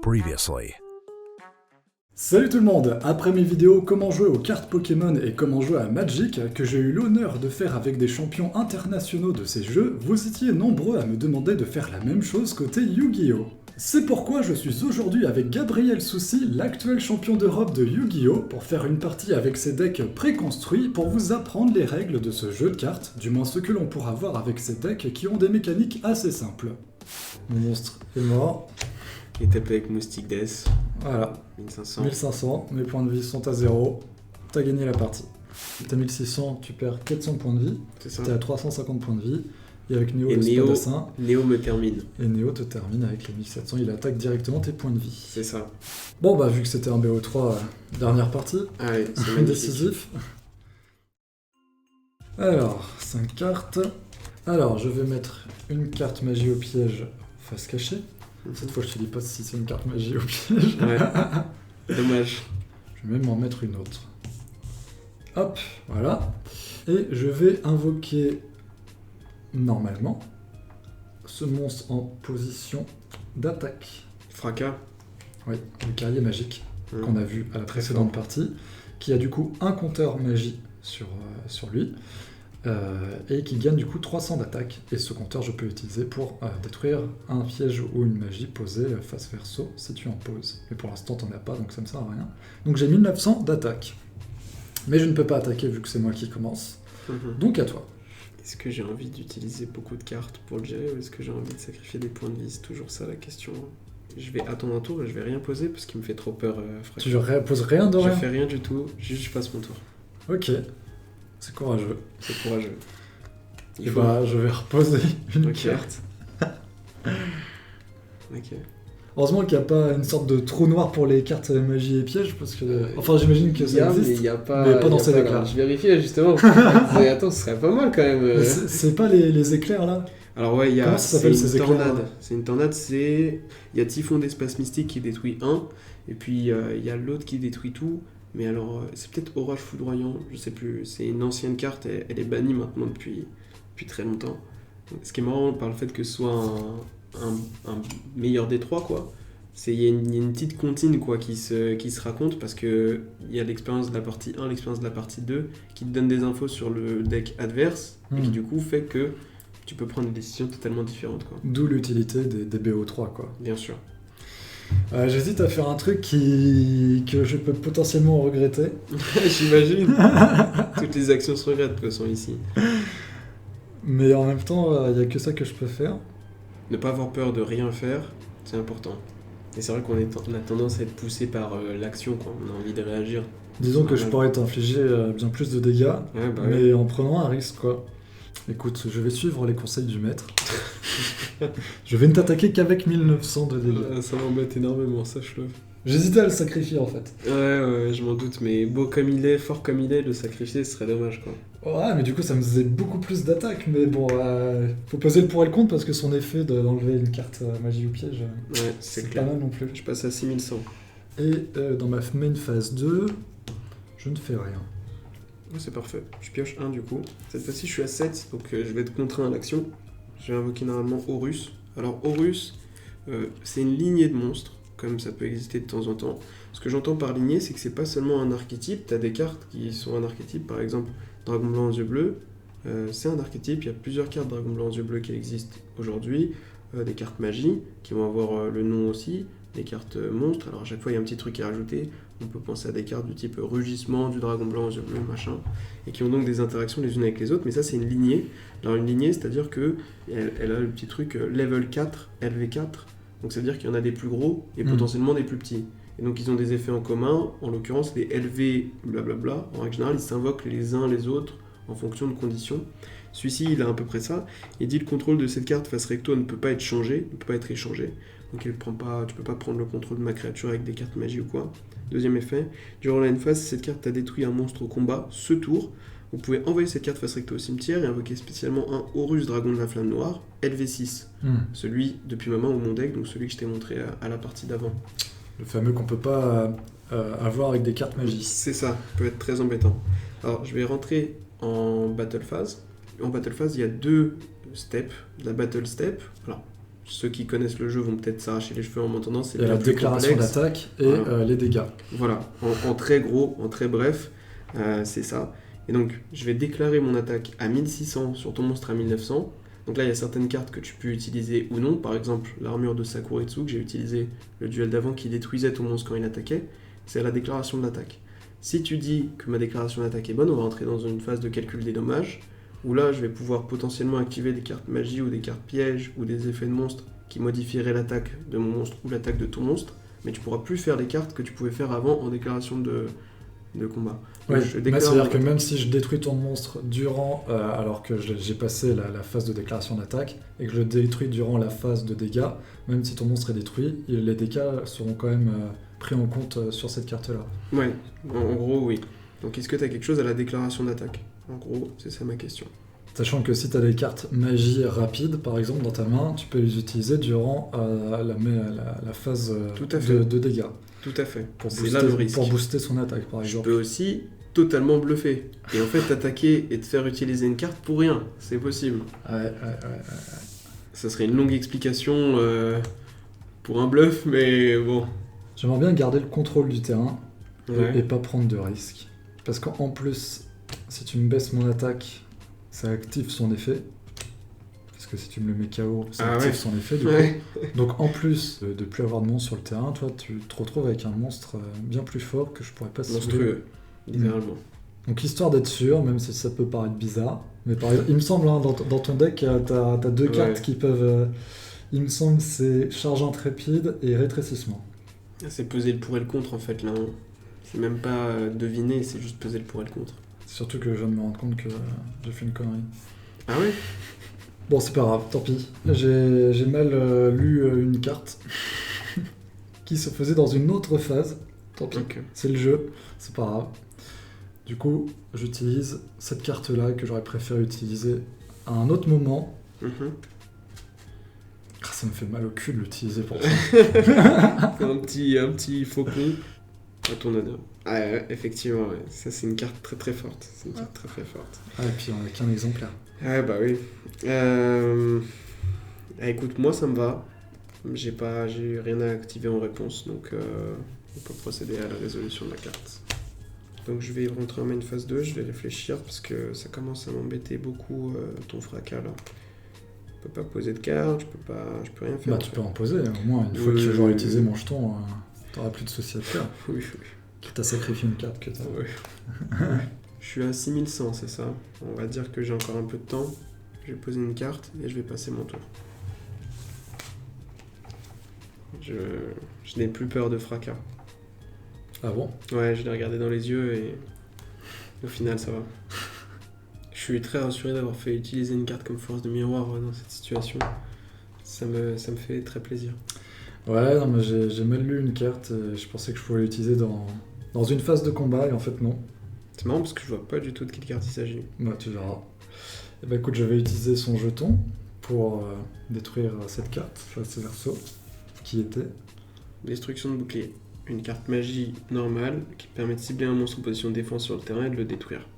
Previously. Salut tout le monde! Après mes vidéos comment jouer aux cartes Pokémon et comment jouer à Magic, que j'ai eu l'honneur de faire avec des champions internationaux de ces jeux, vous étiez nombreux à me demander de faire la même chose côté Yu-Gi-Oh! C'est pourquoi je suis aujourd'hui avec Gabriel Soucy, l'actuel champion d'Europe de Yu-Gi-Oh! Pour faire une partie avec ses decks préconstruits pour vous apprendre les règles de ce jeu de cartes, du moins ce que l'on pourra voir avec ces decks qui ont des mécaniques assez simples. Mon monstre est mort. Et tapé avec Moustique Death. Voilà. 1500. 1500, mes points de vie sont à 0. T'as gagné la partie. T'as 1600, tu perds 400 points de vie. C'est ça. T'es à 350 points de vie. Et avec Néo, Et le Néo, spadassin. Néo me termine. Et Néo te termine avec les 1700. Il attaque directement tes points de vie. C'est ça. Bon, bah, vu que c'était un BO3, dernière partie. Allez, c'est magnifique. Décisif. Alors, 5 cartes. Alors, je vais mettre une carte magie au piège face cachée. Cette fois, je te dis pas si c'est une carte magie au piège. Ouais. Dommage. Je vais même en mettre une autre. Hop, voilà. Et je vais invoquer, normalement, ce monstre en position d'attaque. Fracas. Oui, le guerrier magique qu'on a vu à la précédente partie, qui a du coup un compteur magie sur lui, et qui gagne du coup 300 d'attaque. Et ce compteur, je peux l'utiliser pour détruire un piège ou une magie posée face verso si tu en poses. Mais pour l'instant, t'en as pas, donc ça me sert à rien. Donc j'ai 1900 d'attaque. Mais je ne peux pas attaquer vu que c'est moi qui commence. Donc à toi. Est-ce que j'ai envie d'utiliser beaucoup de cartes pour le gérer ou est-ce que j'ai envie de sacrifier des points de vie? C'est toujours ça la question. Je vais attendre un tour et je vais rien poser parce qu'il me fait trop peur. Tu poses rien de rien? Je fais rien du tout, juste je passe mon tour. Ok. C'est courageux. C'est courageux. Et bah, je vais reposer une carte. Ok. Heureusement qu'il n'y a pas une sorte de trou noir pour les cartes magie et pièges, parce que... Enfin, j'imagine que ça existe, mais il y a pas, mais pas dans ces decks-là. Je vérifiais justement. Attends, ce serait pas mal quand même. C'est pas les éclairs, là? Alors ouais, il y a... Comment ça s'appelle ces éclairs? Tornade. C'est une tornade, c'est... Il y a Typhon d'espace mystique qui détruit un, et puis il y a l'autre qui détruit tout. Mais alors, c'est peut-être Orage foudroyant, je sais plus. C'est une ancienne carte, elle est bannie maintenant depuis très longtemps. Ce qui est marrant par le fait que ce soit un meilleur des trois, quoi. Il y a une petite comptine quoi, qui se raconte parce qu'il y a l'expérience de la partie 1, l'expérience de la partie 2 qui te donne des infos sur le deck adverse et qui du coup fait que tu peux prendre des décisions totalement différentes. Quoi. D'où l'utilité des BO3, quoi. Bien sûr. J'hésite à faire un truc que je peux potentiellement regretter. J'imagine. Toutes les actions se regrettent de toute façon ici. Mais en même temps, il n'y a que ça que je peux faire. Ne pas avoir peur de rien faire, c'est important. Et c'est vrai qu'on a tendance à être poussé par l'action, quoi. On a envie de réagir. Disons que je pourrais t'infliger bien plus de dégâts, mais en prenant un risque, quoi. Écoute, je vais suivre les conseils du maître. Je vais ne t'attaquer qu'avec 1900 de dégâts. Ça m'embête énormément, sache-le. J'hésitais à le sacrifier, en fait. Ouais, je m'en doute, mais beau comme il est, fort comme il est, le sacrifier, ce serait dommage, quoi. Ouais, mais du coup, ça me faisait beaucoup plus d'attaques, mais bon, faut peser le pour et le contre, parce que son effet d'enlever une carte magie ou piège, ouais, c'est pas mal non plus. Je passe à 6100. Et dans ma main phase 2, je ne fais rien. Ouais, c'est parfait. Je pioche 1 du coup. Cette fois-ci, je suis à 7, donc je vais être contraint à l'action. Je vais invoquer normalement Horus. Alors, Horus, c'est une lignée de monstres, comme ça peut exister de temps en temps. Ce que j'entends par lignée, c'est que c'est pas seulement un archétype. T'as des cartes qui sont un archétype, par exemple, Dragon blanc aux yeux bleus. C'est un archétype. Il y a plusieurs cartes Dragon blanc aux yeux bleus qui existent aujourd'hui. Des cartes magie, qui vont avoir le nom aussi. Des cartes monstres. Alors, à chaque fois, il y a un petit truc à rajouter. On peut penser à des cartes du type rugissement, du dragon blanc aux yeux bleus, machin, et qui ont donc des interactions les unes avec les autres, mais ça c'est une lignée. Alors une lignée, c'est-à-dire que elle a le petit truc level 4, LV4, donc c'est-à-dire qu'il y en a des plus gros et potentiellement des plus petits. Et donc ils ont des effets en commun, en l'occurrence les LV blablabla, en règle générale ils s'invoquent les uns les autres en fonction de conditions. Celui-ci il a à peu près ça, il dit le contrôle de cette carte face recto ne peut pas être changé, ne peut pas être échangé, donc tu peux pas prendre le contrôle de ma créature avec des cartes magie ou quoi. Deuxième effet, durant la phase, si cette carte a détruit un monstre au combat, ce tour, vous pouvez envoyer cette carte face recto au cimetière et invoquer spécialement un Horus Dragon de la Flamme Noire, LV6. Celui depuis ma main ou mon deck, donc celui que je t'ai montré à la partie d'avant. Le fameux qu'on peut pas avoir avec des cartes magie. C'est ça, peut être très embêtant. Alors, je vais rentrer en Battle Phase. En Battle Phase, il y a deux steps. La Battle Step, alors ceux qui connaissent le jeu vont peut-être s'arracher les cheveux en m'entendant, c'est Il y a bien la plus déclaration complexe. d'attaque et Voilà. les dégâts. Voilà, en très gros, en très bref, c'est ça. Et donc, je vais déclarer mon attaque à 1600 sur ton monstre à 1900. Donc là, il y a certaines cartes que tu peux utiliser ou non. Par exemple, l'armure de Sakuretsu que j'ai utilisé le duel d'avant qui détruisait ton monstre quand il attaquait. C'est à la déclaration de l'attaque. Si tu dis que ma déclaration d'attaque est bonne, on va entrer dans une phase de calcul des dommages, où là, je vais pouvoir potentiellement activer des cartes magie ou des cartes pièges ou des effets de monstre qui modifieraient l'attaque de mon monstre ou l'attaque de ton monstre. Mais tu pourras plus faire les cartes que tu pouvais faire avant en déclaration de combat. Donc, Ouais, je mais déclare c'est-à-dire mon que attaque. même si je détruis ton monstre durant, alors que j'ai passé la phase de déclaration d'attaque, et que je le détruis durant la phase de dégâts, même si ton monstre est détruit, les dégâts seront quand même pris en compte sur cette carte-là. Ouais, en gros, oui. Donc, est-ce que tu as quelque chose à la déclaration d'attaque? En gros, c'est ça ma question. Sachant que si tu as des cartes magie rapide, par exemple, dans ta main, tu peux les utiliser durant la phase Tout à fait. de dégâts, Tout à fait. pour C'est là le risque. booster son attaque, par Je exemple. peux aussi totalement bluffer. Et en fait, t'attaquer et te faire utiliser une carte pour rien. C'est possible. Ouais. Ça serait une longue explication pour un bluff, mais bon. J'aimerais bien garder le contrôle du terrain et Ouais. pas prendre de risques. Parce qu'en plus, si tu me baisses mon attaque, ça active son effet. Parce que si tu me le mets KO, ça Ah active ouais. son effet du Ouais. coup. Donc en plus de plus avoir de monstres sur le terrain, toi tu te retrouves avec un monstre bien plus fort que je pourrais pas cibler. Monstrueux, littéralement. Donc histoire d'être sûr, même si ça peut paraître bizarre, mais par exemple, il me semble hein, dans ton deck, t'as deux Ouais. cartes qui peuvent... il me semble c'est charge intrépide et rétrécissement. C'est peser le pour et le contre en fait là. Hein. C'est même pas deviner, c'est juste peser le pour et le contre. Surtout que je viens de me rendre compte que j'ai fait une connerie. Ah ouais. Bon, c'est pas grave, tant pis. J'ai mal lu une carte qui se faisait dans une autre phase. Tant pis, Ok. c'est le jeu, c'est pas grave. Du coup, j'utilise cette carte-là que j'aurais préféré utiliser à un autre moment. Mhm. Ah, ça me fait mal au cul de l'utiliser pour ça. un petit faucon à ton honneur. Ah ouais, effectivement, ouais. Ça c'est une carte très très forte. C'est une carte très très forte. Ah, et puis on a qu'un exemplaire. Ah bah oui. Écoute, moi ça me va. J'ai rien à activer en réponse, donc on peut procéder à la résolution de la carte. Donc je vais rentrer en main phase 2, je vais réfléchir parce que ça commence à m'embêter beaucoup ton fracas là. Je peux pas poser de carte, je peux rien faire. Bah, tu peux en poser, au moins une fois Oui, que oui, j'aurai oui. utilisé mon jeton, t'auras plus de soucis à te faire. Oui, oui. Quitte à sacrifier une carte que t'as. Ouais. Je suis à 6100, c'est ça. On va dire que j'ai encore un peu de temps. Je vais poser une carte et je vais passer mon tour. Je n'ai plus peur de fracas. Ah bon? Ouais, je l'ai regardé dans les yeux et au final ça va. Je suis très rassuré d'avoir fait utiliser une carte comme force de miroir dans cette situation. Ça me fait très plaisir. Ouais, non, mais j'ai mal lu une carte, je pensais que je pouvais l'utiliser dans une phase de combat, et en fait non. C'est marrant parce que je vois pas du tout de quelle carte il s'agit. Bah, tu verras. Et bah écoute, je vais utiliser son jeton pour détruire cette carte, face verso, qui était... Destruction de bouclier. Une carte magie normale qui permet de cibler un monstre en position de défense sur le terrain et de le détruire.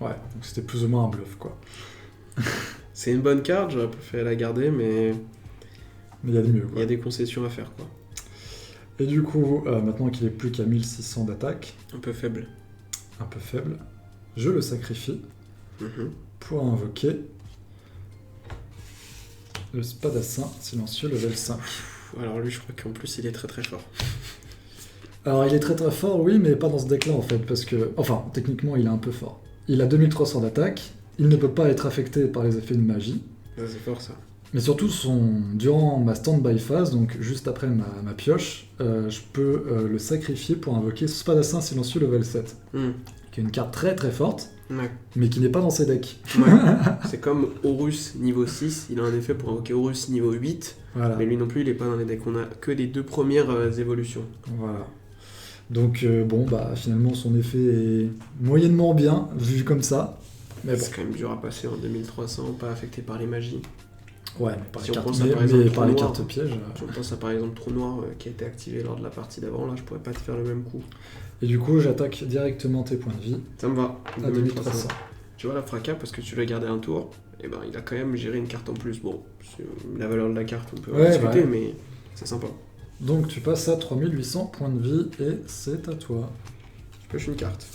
Ouais, donc c'était plus ou moins un bluff, quoi. C'est une bonne carte, j'aurais préféré la garder, mais Mais il y a de mieux, il quoi. y a des concessions à faire, quoi. Et du coup, maintenant qu'il est plus qu'à 1600 d'attaque, Un peu faible. un peu faible, je le sacrifie Mhm. pour invoquer le spadassin silencieux level 5. Alors lui, je crois qu'en plus, il est très très fort. Alors il est très très fort, oui, mais pas dans ce deck-là en fait, parce que... Enfin, techniquement, il est un peu fort. Il a 2300 d'attaque, il ne peut pas être affecté par les effets de magie, Ça, c'est fort, ça. mais surtout, durant ma stand-by phase, donc juste après ma pioche, je peux le sacrifier pour invoquer Spadassin silencieux level 7, Hmm. qui est une carte très très forte, Ouais. mais qui n'est pas dans ses decks. Ouais. C'est comme Horus niveau 6, il a un effet pour invoquer Horus niveau 8, Voilà. mais lui non plus, il est pas dans les decks. On a que les deux premières évolutions. Voilà. Donc bon, bah finalement son effet est moyennement bien, vu comme ça. Mais bon, C'est quand même dur à passer en 2300, pas affecté par les magies. ouais, mais par Si les on cartes, pense à, par exemple, mais par Trou les Noir. cartes pièges. Si on pense à par exemple Trou Noir qui a été activé lors de la partie d'avant, là je pourrais pas te faire le même coup. Et du coup, j'attaque directement tes points de vie Ça me va, à 2300. tu vois, la fracas, parce que tu l'as gardé un tour, et ben il a quand même géré une carte en plus. Bon, la valeur de la carte, on peut en discuter, mais c'est sympa. Donc tu passes à 3800 points de vie et c'est à toi. Je pioche une carte.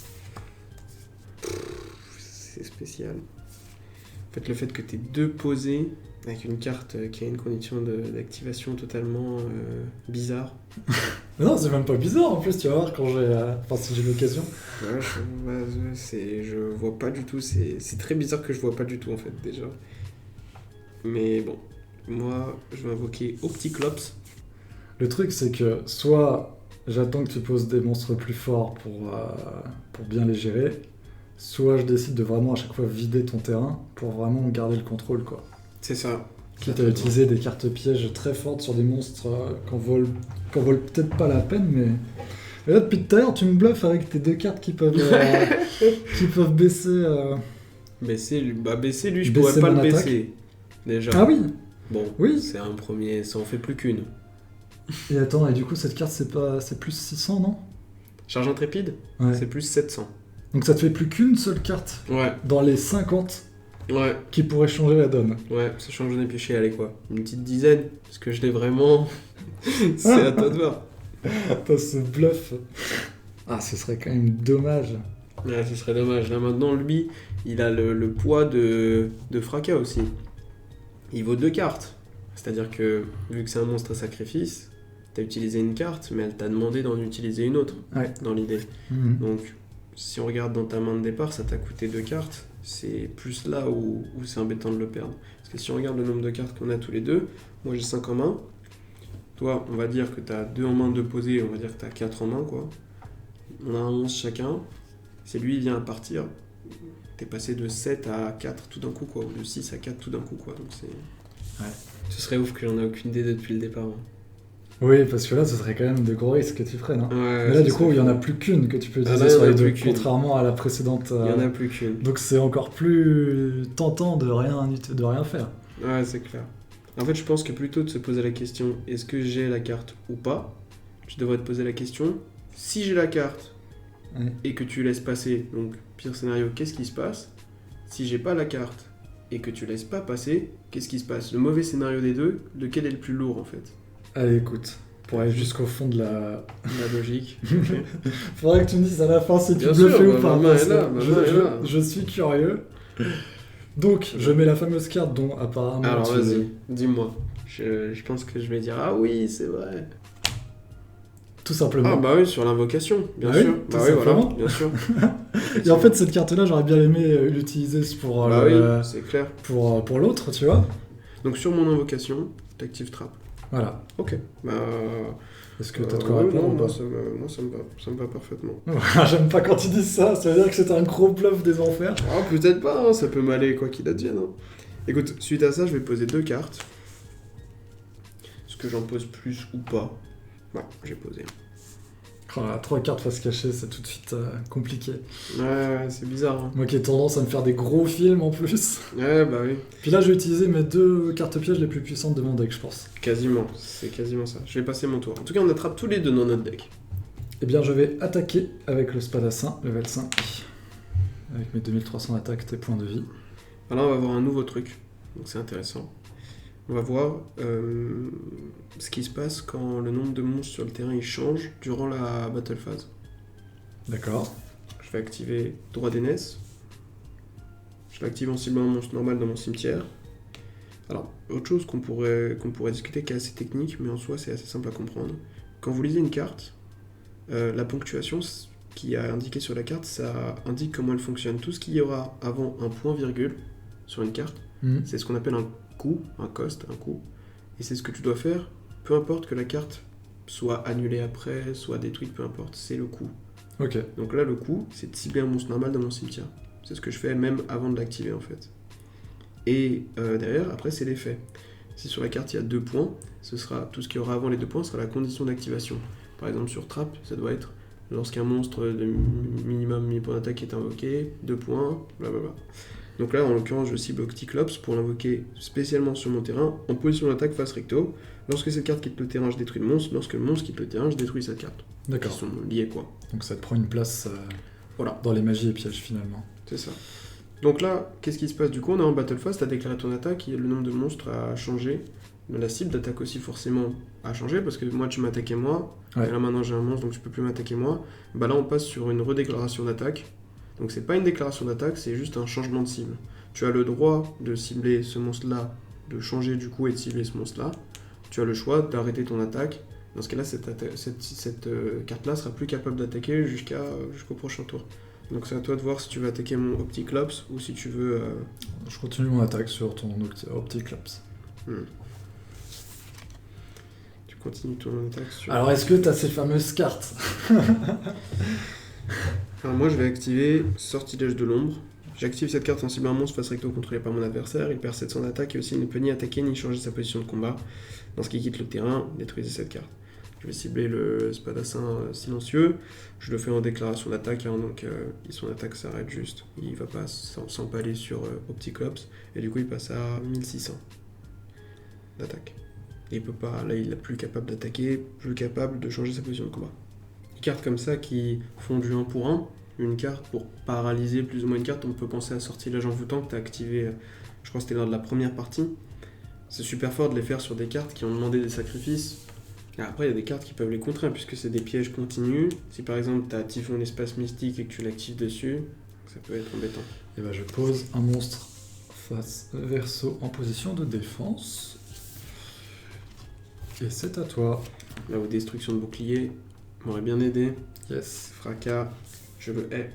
C'est spécial. En fait, le fait que tu aies 2 posés avec une carte qui a une condition d'activation totalement bizarre. Mais non, c'est même pas bizarre en plus, tu vas voir quand si j'ai l'occasion. Ouais, je vois pas du tout. C'est très bizarre que je vois pas du tout en fait, déjà. Mais bon, moi, je vais invoquer Opticlops. Le truc, c'est que soit j'attends que tu poses des monstres plus forts pour bien les gérer, soit je décide de vraiment à chaque fois vider ton terrain pour vraiment garder le contrôle, quoi. C'est ça. Quitte à utiliser des cartes pièges très fortes sur des monstres qu'en volent peut-être pas la peine, mais là, depuis tout à l'heure, tu me bluffes avec tes 2 cartes qui peuvent baisser... Baisser lui, je Baisser pourrais pas mon le attaque. baisser. Déjà. Ah oui. Bon, Oui. c'est un premier, ça en fait plus qu'une. Et attends, et du coup, cette carte, c'est plus 600, non? Charge intrépide, Ouais. c'est plus 700. Donc ça te fait plus qu'une seule carte Ouais, dans les 50 ouais, qui pourrait changer la donne. ouais, ça change de pioché, allez quoi. Une petite dizaine, parce que je l'ai vraiment. C'est à toi de voir. Attends, ce bluff. Ah, ce serait quand même dommage. Ouais, ce serait dommage. Là maintenant, lui, il a le poids de fracas aussi. Il vaut 2 cartes. C'est-à-dire que, vu que c'est un monstre à sacrifice, t'as utilisé une carte, mais elle t'a demandé d'en utiliser une autre, Ouais. dans l'idée. Mhm. Donc, si on regarde dans ta main de départ, ça t'a coûté 2 cartes. C'est plus là où c'est embêtant de le perdre. Parce que si on regarde le nombre de cartes qu'on a tous les deux, moi j'ai 5 en main. Toi, on va dire que t'as 2 en main, 2 posés, on va dire que t'as 4 en main, quoi. On a un 11 chacun. Si lui il vient à partir, t'es passé de 7 à 4 tout d'un coup, quoi. Ou de 6 à 4 tout d'un coup, quoi. Donc c'est... Ouais. Ce serait ouf que j'en ai aucune idée depuis le départ. Hein. Oui, parce que là, ce serait quand même de gros risques que tu prennes. Hein. Ouais, Mais là, du coup, il y en a plus qu'une que tu peux utiliser là, sur il y en les a deux, plus qu'une. contrairement à la précédente. Il y en a plus qu'une. Donc c'est encore plus tentant de rien faire. Ouais, c'est clair. En fait, je pense que plutôt de se poser la question est-ce que j'ai la carte ou pas, tu devrais te poser la question si j'ai la carte Ouais. et que tu laisses passer, donc pire scénario, qu'est-ce qui se passe? Si j'ai pas la carte et que tu laisses pas passer, qu'est-ce qui se passe? Le mauvais scénario des deux, lequel est le plus lourd en fait? Allez, écoute, pour aller jusqu'au fond de la... La logique. Faudrait que tu me dises à la fin si tu Bien bluffes sûr, ou ma pas. main parce est là, que ma main est là. je suis curieux. Donc, je mets la fameuse carte dont apparemment... Alors tu- vas-y, dis-moi. Je pense que je vais dire ah oui, c'est vrai. Tout simplement. Ah bah oui, sur l'invocation, bien Bah oui, sûr. tout Bah oui, voilà, simplement. bien sûr. Et en fait, cette carte-là, j'aurais bien aimé l'utiliser pour, Bah oui, c'est clair. pour l'autre, tu vois. Donc sur mon invocation, t'actives trap. Voilà. Ok. Bah. Est-ce que t'as de quoi ouais, répondre non, ou pas? moi ça me va parfaitement. J'aime pas quand ils disent ça, ça veut dire que c'est un gros bluff des enfers. Ah, peut-être pas, hein, ça peut m'aller quoi qu'il advienne. Hein. Écoute, suite à ça, je vais poser 2 cartes. Est-ce que j'en pose plus ou pas? Ouais, j'ai posé. Oh là, 3 cartes face cachée, c'est tout de suite compliqué. Ouais, c'est bizarre. Hein. Moi qui ai tendance à me faire des gros films en plus. Ouais, bah oui. Puis là, je vais utiliser mes 2 cartes pièges les plus puissantes de mon deck, je pense. Quasiment, c'est quasiment ça. Je vais passer mon tour. En tout cas, on attrape tous les deux dans notre deck. Eh bien, je vais attaquer avec le Spadassin, level 5. Avec mes 2300 d'attaque, tes points de vie. Alors, on va voir un nouveau truc. Donc, c'est intéressant. On va voir ce qui se passe quand le nombre de monstres sur le terrain il change durant la battle phase. D'accord. Je vais activer droit d'aînesse. Je vais activer en ciblant un monstre normal dans mon cimetière. Alors, autre chose qu'on pourrait discuter qui est assez technique, mais en soi c'est assez simple à comprendre. Quand vous lisez une carte, la ponctuation qui est indiquée sur la carte, ça indique comment elle fonctionne. Tout ce qu'il y aura avant un point-virgule sur une carte, c'est ce qu'on appelle un coût, un cost, un coût. Et c'est ce que tu dois faire, peu importe que la carte soit annulée après, soit détruite, peu importe, c'est le coût. Ok. Donc là, le coût, c'est de cibler un monstre normal dans mon cimetière. C'est ce que je fais même avant de l'activer en fait. Et derrière, après, c'est l'effet. Si sur la carte il y a 2 points, ce sera tout ce qu'il y aura avant les 2 points sera la condition d'activation. Par exemple, sur Trap, ça doit être lorsqu'un monstre de minimum 1000 points d'attaque est invoqué, 2 points, blablabla. Donc là, en l'occurrence, je cible Octiclops pour l'invoquer spécialement sur mon terrain en position d'attaque face recto. Lorsque cette carte quitte le terrain, je détruis le monstre. Lorsque le monstre quitte le terrain, je détruis cette carte. D'accord. Ils sont liés, quoi. Donc ça te prend une place Voilà, dans les magies et pièges finalement. c'est ça. Donc là, qu'est-ce qui se passe? Du coup, on est en Battle Phase, t'as déclaré ton attaque, et le nombre de monstres a changé. La cible d'attaque aussi forcément a changé, parce que moi tu m'attaquais moi, Ouais. et là maintenant j'ai un monstre donc tu peux plus m'attaquer moi. Bah là on passe sur une redéclaration d'attaque. Donc c'est pas une déclaration d'attaque, c'est juste un changement de cible. Tu as le droit de cibler ce monstre-là, de changer du coup et de cibler ce monstre-là. Tu as le choix d'arrêter ton attaque. Dans ce cas-là, cette carte-là sera plus capable d'attaquer jusqu'au prochain tour. Donc c'est à toi de voir si tu veux attaquer mon Opticlops ou si tu veux... Je continue mon attaque sur ton Opticlops. Tu continues ton attaque sur... Alors, est-ce que tu as ces fameuses cartes? Alors moi je vais activer Sortilège de l'ombre. J'active cette carte sensible à un monstre face recto contrôlé par mon adversaire. Il perd 700 d'attaque et aussi il ne peut ni attaquer ni changer sa position de combat. Lorsqu'il quitte le terrain, détruisez cette carte. Je vais cibler le Spadassin silencieux. Je le fais en déclaration d'attaque, hein, donc son attaque s'arrête juste. Il va pas s'empaler sur Opticlops. Et du coup il passe à 1600 d'attaque. Et il peut pas, là il est plus capable d'attaquer, plus capable de changer sa position de combat. Des cartes comme ça qui font du 1 pour 1, une carte pour paralyser plus ou moins une carte, on peut penser à Sortilège envoûtant que tu as activé, je crois que c'était lors de la première partie. C'est super fort de les faire sur des cartes qui ont demandé des sacrifices. Et après il y a des cartes qui peuvent les contrer puisque c'est des pièges continus. Si par exemple tu as Typhon l'espace mystique et que tu l'actives dessus, ça peut être embêtant. Et bah je pose un monstre face verso en position de défense. Et c'est à toi. Là où destruction de bouclier m'aurait bien aidé. Yes. Fracas, je le hais.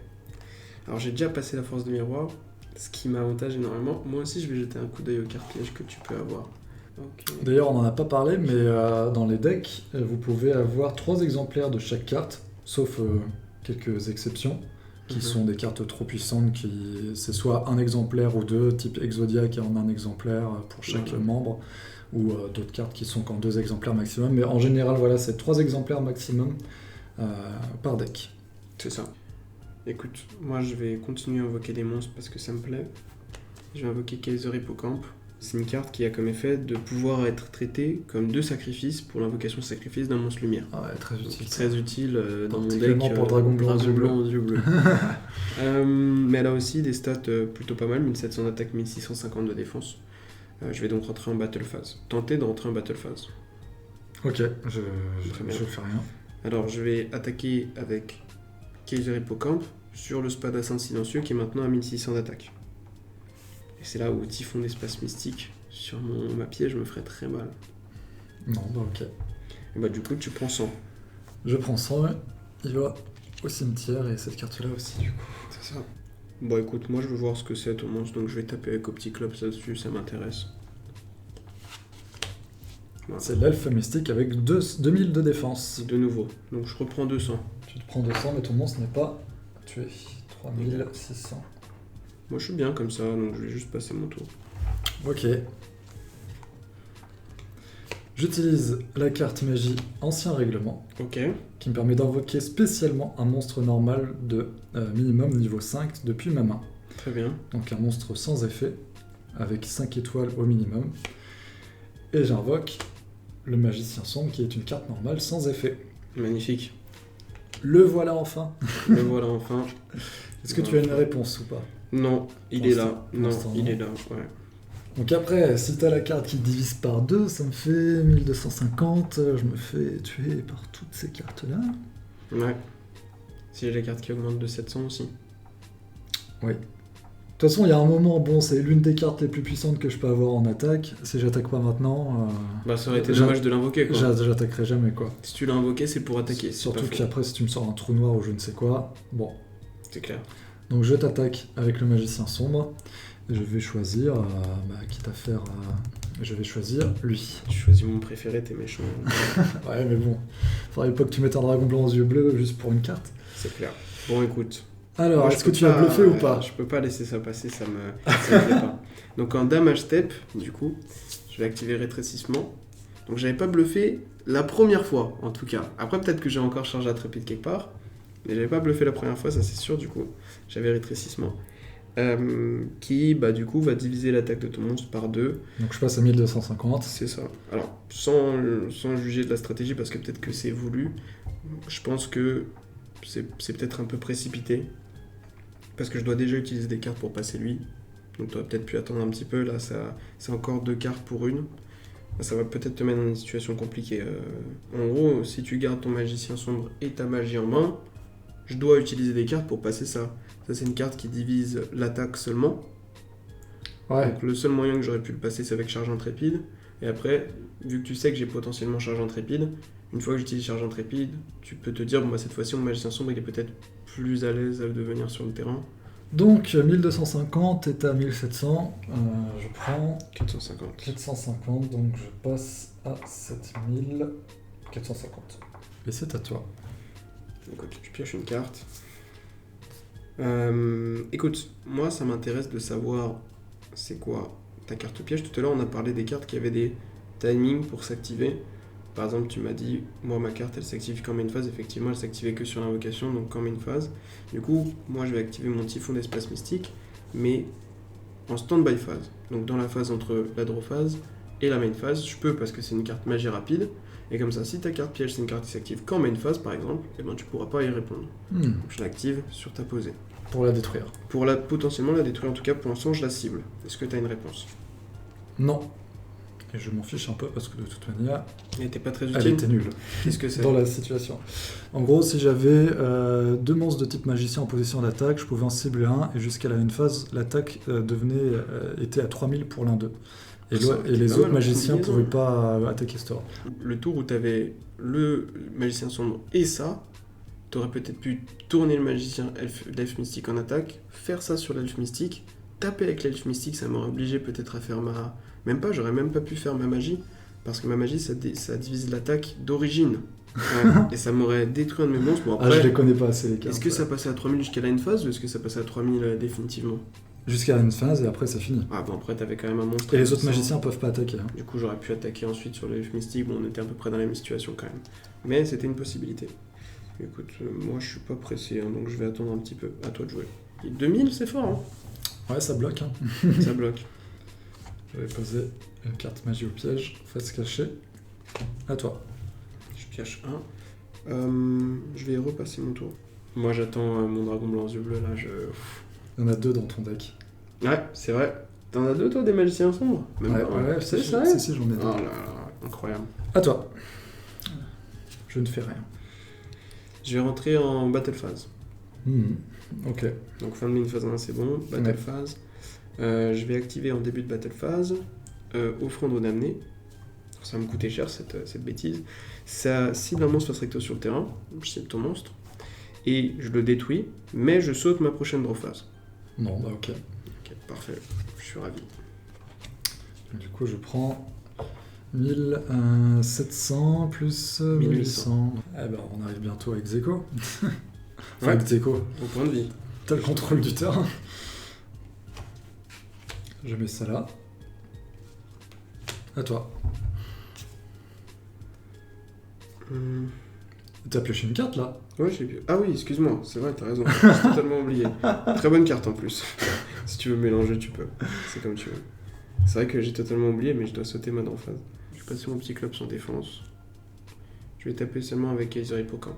Alors j'ai déjà passé la force de miroir, ce qui m'avantage énormément. Moi aussi je vais jeter un coup d'œil aux cartes pièges que tu peux avoir. Okay. D'ailleurs on n'en a pas parlé, mais dans les decks, vous pouvez avoir 3 exemplaires de chaque carte, sauf quelques exceptions, qui sont des cartes trop puissantes, qui c'est soit un exemplaire ou 2, type Exodia qui en a un exemplaire pour chaque membre, ou d'autres cartes qui sont qu'en 2 exemplaires maximum, mais en général voilà, c'est 3 exemplaires maximum par deck. C'est ça. Écoute, moi je vais continuer à invoquer des monstres parce que ça me plaît. Je vais invoquer Kaiser Hippocampe. C'est une carte qui a comme effet de pouvoir être traitée comme 2 sacrifices pour l'invocation sacrifice d'un monstre lumière. Ah ouais, très utile. Donc, très utile dans mon deck. Particulièrement pour Dragon Blanc aux yeux bleus. Mais elle a aussi des stats plutôt pas mal, 1700 d'attaque, 1650 de défense. Je vais donc rentrer en Battle Phase. Tenter de rentrer en Battle Phase. Ok, je fais rien. Alors je vais attaquer avec Kaiser Hippocampe sur le Spadassin silencieux qui est maintenant à 1600 d'attaque. Et c'est là où Typhon l'espace mystique sur ma pièce me ferait très mal. Non, bah ok. Et bah du coup tu prends 100. Je prends 100, il va au cimetière et cette carte-là aussi du coup. C'est ça. Bon écoute, moi je veux voir ce que c'est ton monstre, donc je vais taper avec Opticlops là-dessus, ça m'intéresse. Voilà. C'est l'elfe mystique avec 2000 de défense. De nouveau, donc je reprends 200. Tu te prends 200 mais ton monstre n'est pas tué. 3600. Moi je suis bien comme ça, donc je vais juste passer mon tour. Ok. J'utilise la carte magie Ancien Règlement. Ok. Qui me permet d'invoquer spécialement un monstre normal de minimum niveau 5 depuis ma main. Très bien. Donc un monstre sans effet, avec 5 étoiles au minimum. Et j'invoque le Magicien Sombre, qui est une carte normale sans effet. Magnifique. Le voilà enfin. Le voilà enfin. Est-ce que tu as une réponse ou pas? Non, il est là. Non, il est là, ouais. Donc après, si t'as la carte qui divise par 2, ça me fait 1250, je me fais tuer par toutes ces cartes-là. Ouais. Si j'ai la carte qui augmente de 700 aussi. Oui. De toute façon, il y a un moment, bon, c'est l'une des cartes les plus puissantes que je peux avoir en attaque. Si j'attaque pas maintenant... bah ça aurait été dommage de l'invoquer, quoi. J'attaquerai jamais, quoi. Si tu l'as invoqué, c'est pour attaquer. Surtout qu'après, si tu me sors un trou noir ou je ne sais quoi, bon. C'est clair. Donc je t'attaque avec le Magicien Sombre. Et je vais choisir, quitte à faire... je vais choisir lui. Tu choisis mon préféré, t'es méchant. Ouais, mais bon. Faudrait pas que tu mettes un dragon blanc aux yeux bleus juste pour une carte. C'est clair. Bon, écoute. Alors, est-ce que tu as bluffé ou pas? Je peux pas laisser ça passer, ça me plaît pas. Donc en damage step, du coup, je vais activer rétrécissement. Donc j'avais pas bluffé la première fois, en tout cas. Après, peut-être que j'ai encore chargé Intrépide quelque part. Mais j'avais pas bluffé la première fois, ça c'est sûr, du coup. J'avais rétrécissement. Qui, du coup, va diviser l'attaque de ton monstre par 2. Donc je passe à 1250. C'est ça. Alors, sans juger de la stratégie, parce que peut-être que c'est voulu, je pense que c'est peut-être un peu précipité. parce que je dois déjà utiliser des cartes pour passer lui. Donc tu aurais peut-être pu attendre un petit peu, là c'est encore 2 cartes pour une. Ça va peut-être te mettre dans une situation compliquée. En gros, si tu gardes ton magicien sombre et ta magie en main, je dois utiliser des cartes pour passer ça. Ça c'est une carte qui divise l'attaque seulement. Ouais. Donc le seul moyen que j'aurais pu le passer c'est avec charge intrépide. Et après, vu que tu sais que j'ai potentiellement charge intrépide, une fois que j'utilise charge intrépide, tu peux te dire, bon bah cette fois-ci mon magicien sombre il est peut-être plus à l'aise de venir sur le terrain. Donc 1250 et à 1700, je prends 450. 450, donc je passe à 7450. Et c'est à toi. Écoute, tu pioches une carte. Écoute, moi ça m'intéresse de savoir c'est quoi ta carte piège. Tout à l'heure on a parlé des cartes qui avaient des timings pour s'activer. Par exemple, tu m'as dit, moi ma carte elle s'active qu'en main phase. Effectivement, elle s'activait que sur l'invocation, donc qu'en main phase. Du coup, moi je vais activer mon typhon d'espace mystique, mais en stand-by phase. Donc dans la phase entre la draw phase et la main phase, je peux parce que c'est une carte magie rapide. Et comme ça, si ta carte piège c'est une carte qui s'active qu'en main phase par exemple, et ben tu pourras pas y répondre. Donc je l'active sur ta posée. Pour la détruire. Pour potentiellement la détruire, en tout cas pour l'instant je la cible. Est-ce que tu as une réponse? Non. Et je m'en fiche un peu parce que de toute manière, Elle n'était pas très utile. elle était nulle Qu'est-ce que c'est? dans la situation. En gros, si j'avais 2 monstres de type magicien en position d'attaque, je pouvais en cibler un et jusqu'à la une phase, l'attaque était à 3000 pour l'un d'eux. Et, Ça, et les pas autres mal, magiciens ne combinaison. pouvaient pas attaquer ce tour. Le tour où tu avais le magicien sombre et ça, tu aurais peut-être pu tourner le magicien l'elfe mystique en attaque, faire ça sur l'elfe mystique, taper avec l'elfe mystique, ça m'aurait obligé peut-être à faire ma... Même pas, j'aurais même pas pu faire ma magie, parce que ma magie, ça divise l'attaque d'origine. Ouais, et ça m'aurait détruit un de mes monstres. Bon, Ah, après, je les connais pas assez les cartes. est-ce que ça passait à 3000 jusqu'à la une phase, ou est-ce que ça passait à 3000 définitivement? Jusqu'à la une phase et après c'est fini. Ah bon, après, t'avais quand même un monstre. Et les autres puissant. magiciens peuvent pas attaquer. Hein. Du coup, j'aurais pu attaquer ensuite sur l'elfe mystique. Bon, on était à peu près dans la même situation quand même. Mais c'était une possibilité. Écoute, moi je suis pas pressé, hein, donc je vais attendre un petit peu. À toi de jouer. Et 2000, c'est fort, hein. Ouais, ça bloque. Hein. Ça bloque. Je vais poser une carte magie au piège, face cachée. À toi. Je pioche un. Je vais repasser mon tour. Moi j'attends mon dragon blanc aux yeux bleus là. Il y en a 2 dans ton deck. Ouais, c'est vrai. T'en as 2 toi des magiciens sombres? Même Ouais, pas, hein. ouais, C'est si, ça. si, j'en ai 2. Oh là là, incroyable. À toi. Je ne fais rien. Je vais rentrer en battle phase. Ok. Donc fin de main phase 1 c'est bon, battle Ouais. phase. Je vais activer en début de battle phase offrande au damné. Ça va me coûter cher cette bêtise. Ça cible un monstre face recto sur le terrain, je cible ton monstre, et je le détruis, mais je saute ma prochaine draw phase. Non, bah ok. Ok, parfait, je suis ravi. Du coup, je prends 1700 plus 1800. Eh ben, on arrive bientôt avec Zeko. Enfin, Ouais. avec Zeko. Au point de vie. T'as le contrôle du terrain. Je mets ça là. À toi. T'as pioché une carte là? Ouais, j'ai vu. Ah oui, excuse-moi, c'est vrai, t'as raison. J'ai totalement oublié. Très bonne carte en plus. Si tu veux mélanger, tu peux. C'est comme tu veux. C'est vrai que j'ai totalement oublié, mais je dois sauter ma draw phase. Je vais passer mon petit club sans défense. Je vais taper seulement avec Kaiser Hippocampe.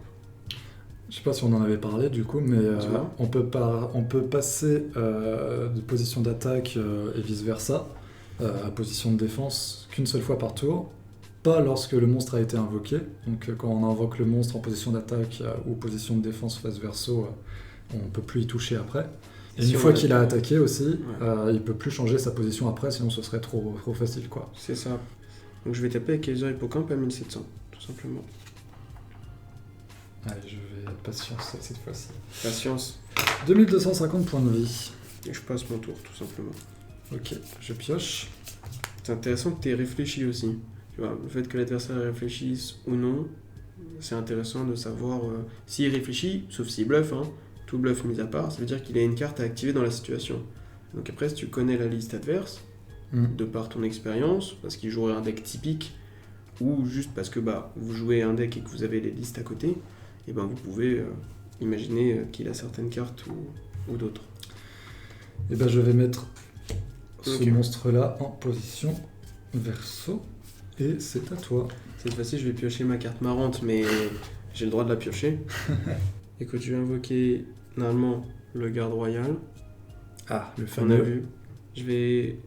Je sais pas si on en avait parlé du coup, mais Dis-moi. on peut passer de position d'attaque et vice versa à position de défense qu'une seule fois par tour. Pas lorsque le monstre a été invoqué. Donc quand on invoque le monstre en position d'attaque ou position de défense face verso, on peut plus y toucher après. Et Si une on fois a- qu'il a attaqué aussi, Ouais. il peut plus changer sa position après, sinon ce serait trop facile quoi. C'est ça. Donc je vais taper avec Kaiser Hippocampe à 1700, tout simplement. Allez, je vais patience cette fois-ci. Patience. 2250 points de vie. Et je passe mon tour, tout simplement. Ok, je pioche. C'est intéressant que tu aies réfléchi aussi. Tu vois, le fait que l'adversaire réfléchisse ou non, c'est intéressant de savoir s'il réfléchit, sauf s'il bluffe, hein, tout bluff mis à part, ça veut dire qu'il a une carte à activer dans la situation. Donc après, si tu connais la liste adverse, de par ton expérience, parce qu'il jouerait un deck typique, ou juste parce que vous jouez un deck et que vous avez les listes à côté, et vous pouvez imaginer qu'il a certaines cartes ou d'autres. Et ben je vais mettre ce Ok. monstre-là en position verso. Et c'est à toi. Cette fois-ci, je vais piocher ma carte marrante, mais j'ai le droit de la piocher. Écoute, je vais invoquer normalement le garde royal. Ah, le On a fameux. vu. Je vais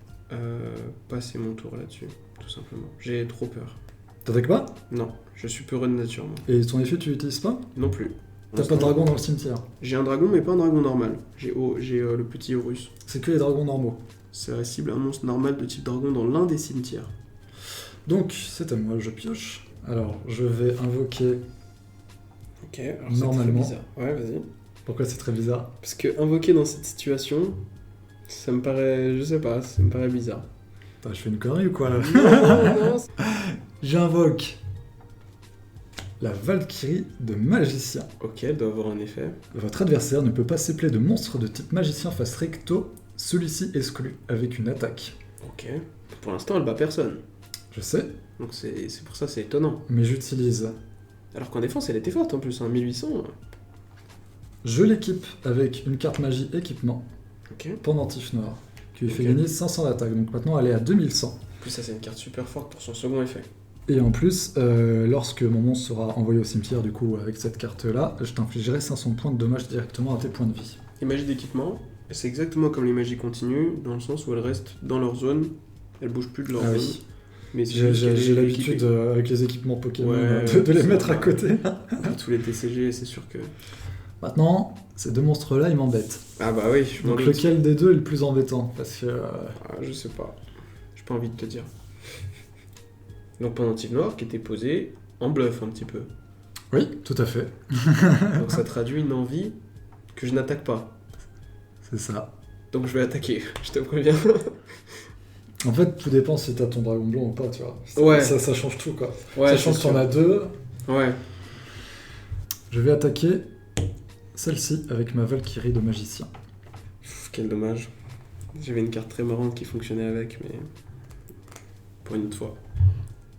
passer mon tour là-dessus, tout simplement. J'ai trop peur. T'attaques pas? Non, je suis peureux de nature, moi. Et ton effet, tu l'utilises pas? Non plus. T'as pas de dragon dans le cimetière. J'ai un dragon, mais pas un dragon normal. J'ai le petit Horus. C'est que les dragons normaux. Ça cible un monstre normal de type dragon dans l'un des cimetières. Donc, c'est à moi, je pioche. Alors, je vais invoquer... Ok, alors Normalement. c'est très bizarre. Ouais, vas-y. Pourquoi c'est très bizarre? Parce que invoquer dans cette situation, ça me paraît... Je sais pas, ça me paraît bizarre. Attends, je fais une connerie ou quoi, là? Non. J'invoque la Valkyrie de magicien. Ok, elle doit avoir un effet. Votre adversaire ne peut pas s'épeler de monstre de type magicien face recto, celui-ci exclu avec une attaque. Ok. Pour l'instant, elle bat personne. Je sais, Donc c'est pour ça c'est étonnant. mais j'utilise... Alors qu'en défense, elle était forte en plus, hein, 1800. Je l'équipe avec une carte magie équipement, Ok. pendentif noir, qui lui fait Ok. gagner 500 d'attaque. Donc maintenant, elle est à 2100. En plus, ça c'est une carte super forte pour son second effet. Et en plus, lorsque mon monstre sera envoyé au cimetière, du coup, avec cette carte-là, je t'infligerai 500 points de dommages directement à tes points de vie. Les magies d'équipement, c'est exactement comme les magies continues, dans le sens où elles restent dans leur zone, elles bougent plus de leur Ah zone. oui. Mais c'est J'ai juste qu'elle est l'habitude, équipée. avec les équipements Pokémon, Ouais, de les ça mettre à va. côté. Pour tous les TCG, c'est sûr que... Maintenant, ces deux monstres-là, ils m'embêtent. Ah bah oui, je m'en Donc doute. lequel des deux est le plus embêtant? Parce que... Ah, je sais pas. J'ai pas envie de te dire. Donc pendentif noir qui était posé en bluff un petit peu. Oui, tout à fait. Donc ça traduit une envie que je n'attaque pas. C'est ça. Donc je vais attaquer, je te préviens. En fait, tout dépend si t'as ton dragon blanc ou pas, tu vois. Ouais. Ça change tout, quoi. Ouais, Sachant que c'est t'en sûr. as deux, Ouais. je vais attaquer celle-ci avec ma Valkyrie de magicien. Pff, quel dommage. J'avais une carte très marrante qui fonctionnait avec, mais... Pour une autre fois.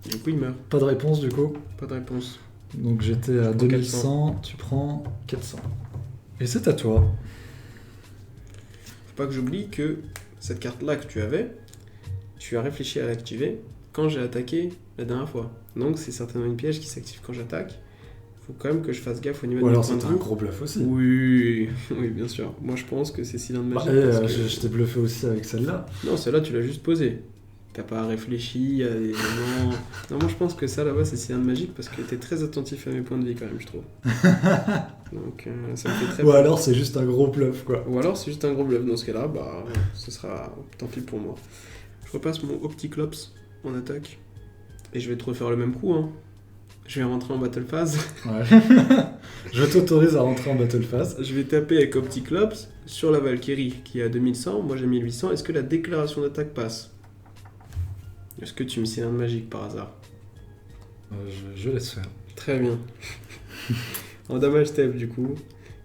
Du coup, il meurt. Pas de réponse, du coup. Pas de réponse. Donc j'étais à prends 2100, tu prends 400. Et c'est à toi. Faut pas que j'oublie que cette carte-là que tu avais, tu as réfléchi à l'activer quand j'ai attaqué la dernière fois. Donc c'est certainement une piège qui s'active quand j'attaque. Faut quand même que je fasse gaffe au niveau Ou de mes alors points de c'était un vie. gros bluff aussi. Oui, oui, bien sûr. Moi je pense que c'est cylindre Bah, magique. et, parce que... je t'ai bluffé aussi avec celle-là. Non, celle-là tu l'as juste posée. T'as pas réfléchi à des moments. Non, moi je pense que ça là-bas c'est cylindre magique parce que t'es très attentif à mes points de vie quand même, je trouve. Donc ça me fait très Ou peur. alors c'est juste un gros bluff, quoi. Ou alors c'est juste un gros bluff dans ce cas-là, bah ce sera tant pis pour moi. Je repasse mon Opticlops en attaque et je vais te refaire le même coup. Hein. Je vais rentrer en battle phase. Ouais. Je t'autorise à rentrer en battle phase. Je vais taper avec Opticlops sur la Valkyrie qui est à 2100, moi j'ai 1800. Est-ce que la déclaration d'attaque passe? Est-ce que tu me cylindre magique par hasard? Je laisse faire. Très bien. En damage step du coup,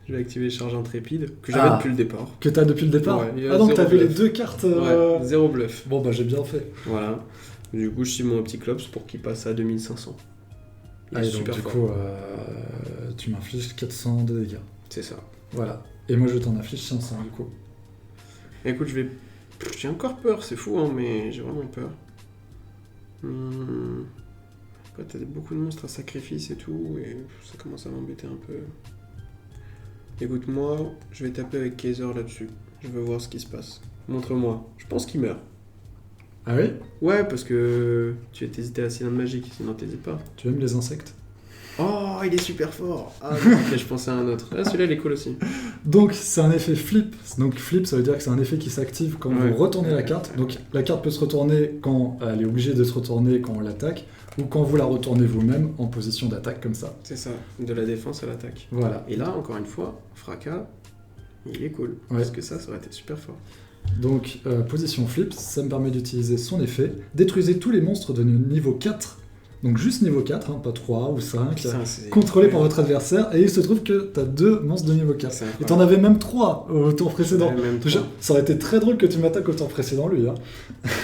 je vais activer charge intrépide que j'avais Ah. depuis le départ. Que t'as depuis le départ? Ouais, il y a Ah donc zéro t'avais les bluff. deux cartes... Ouais, zéro bluff. Bon bah j'ai bien fait. Voilà. Du coup, je suis mon Opticlops pour qu'il passe à 2500. Il est Ah, et donc super du fort. coup, tu m'infliges 400 de dégâts. C'est ça. Voilà. Et moi je t'en inflige 500 du coup. Écoute, j'ai encore peur, c'est fou, hein, mais j'ai vraiment peur. Après, t'as beaucoup de monstres à sacrifice et tout, et ça commence à m'embêter un peu. Écoute, moi, je vais taper avec Kaiser là-dessus. Je veux voir ce qui se passe. Montre-moi. Je pense qu'il meurt. Ah oui? Ouais, parce que tu as hésité à la cylindre magique, sinon t'hésites pas. Tu aimes les insectes? Oh, il est super fort. Ah non, ok, je pensais à un autre. Ah, celui-là, il est cool aussi. Donc c'est un effet flip. Donc flip, ça veut dire que c'est un effet qui s'active quand Ouais. vous retournez la carte. Donc la carte peut se retourner quand elle est obligée de se retourner quand on l'attaque, ou quand vous la retournez vous-même en position d'attaque comme ça. C'est ça, de la défense à l'attaque. Voilà. Et là, encore une fois, Fracas, il est cool. Ouais. Parce que ça aurait été super fort. Donc position flip, ça me permet d'utiliser son effet. Détruisez tous les monstres de niveau 4. Donc juste niveau 4, hein, pas 3 ou 5. Putain, c'est... Contrôlé par votre adversaire, et il se trouve que t'as 2 monstres de niveau 4. C'est Et incroyable. t'en avais même 3 au tour précédent. Ouais, même Je- trois. Ça aurait été très drôle que tu m'attaques au tour précédent, lui. Hein.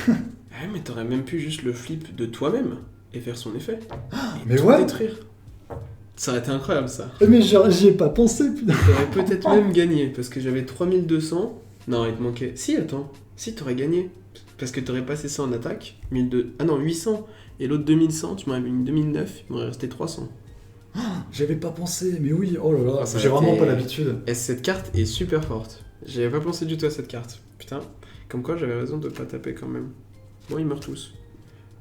Ouais, mais t'aurais même pu juste le flip de toi-même et faire son effet. Et mais tout ouais. détruire. Ça aurait été incroyable, ça. Mais j'y ai pas pensé, putain. T'aurais peut-être même gagné, parce que j'avais 3200. Non, il te manquait... Si, attends. Si, t'aurais gagné. Parce que t'aurais passé ça en attaque. 1200. Ah non, 800. Et l'autre 2100, tu m'aurais mis une 2009, il m'aurait resté 300. J'avais pas pensé, mais oui, oh là là, Ah, ça j'ai a vraiment été- pas l'habitude. Et cette carte est super forte. J'avais pas pensé du tout à cette carte. Putain, comme quoi j'avais raison de pas taper quand même. Bon, ils meurent tous.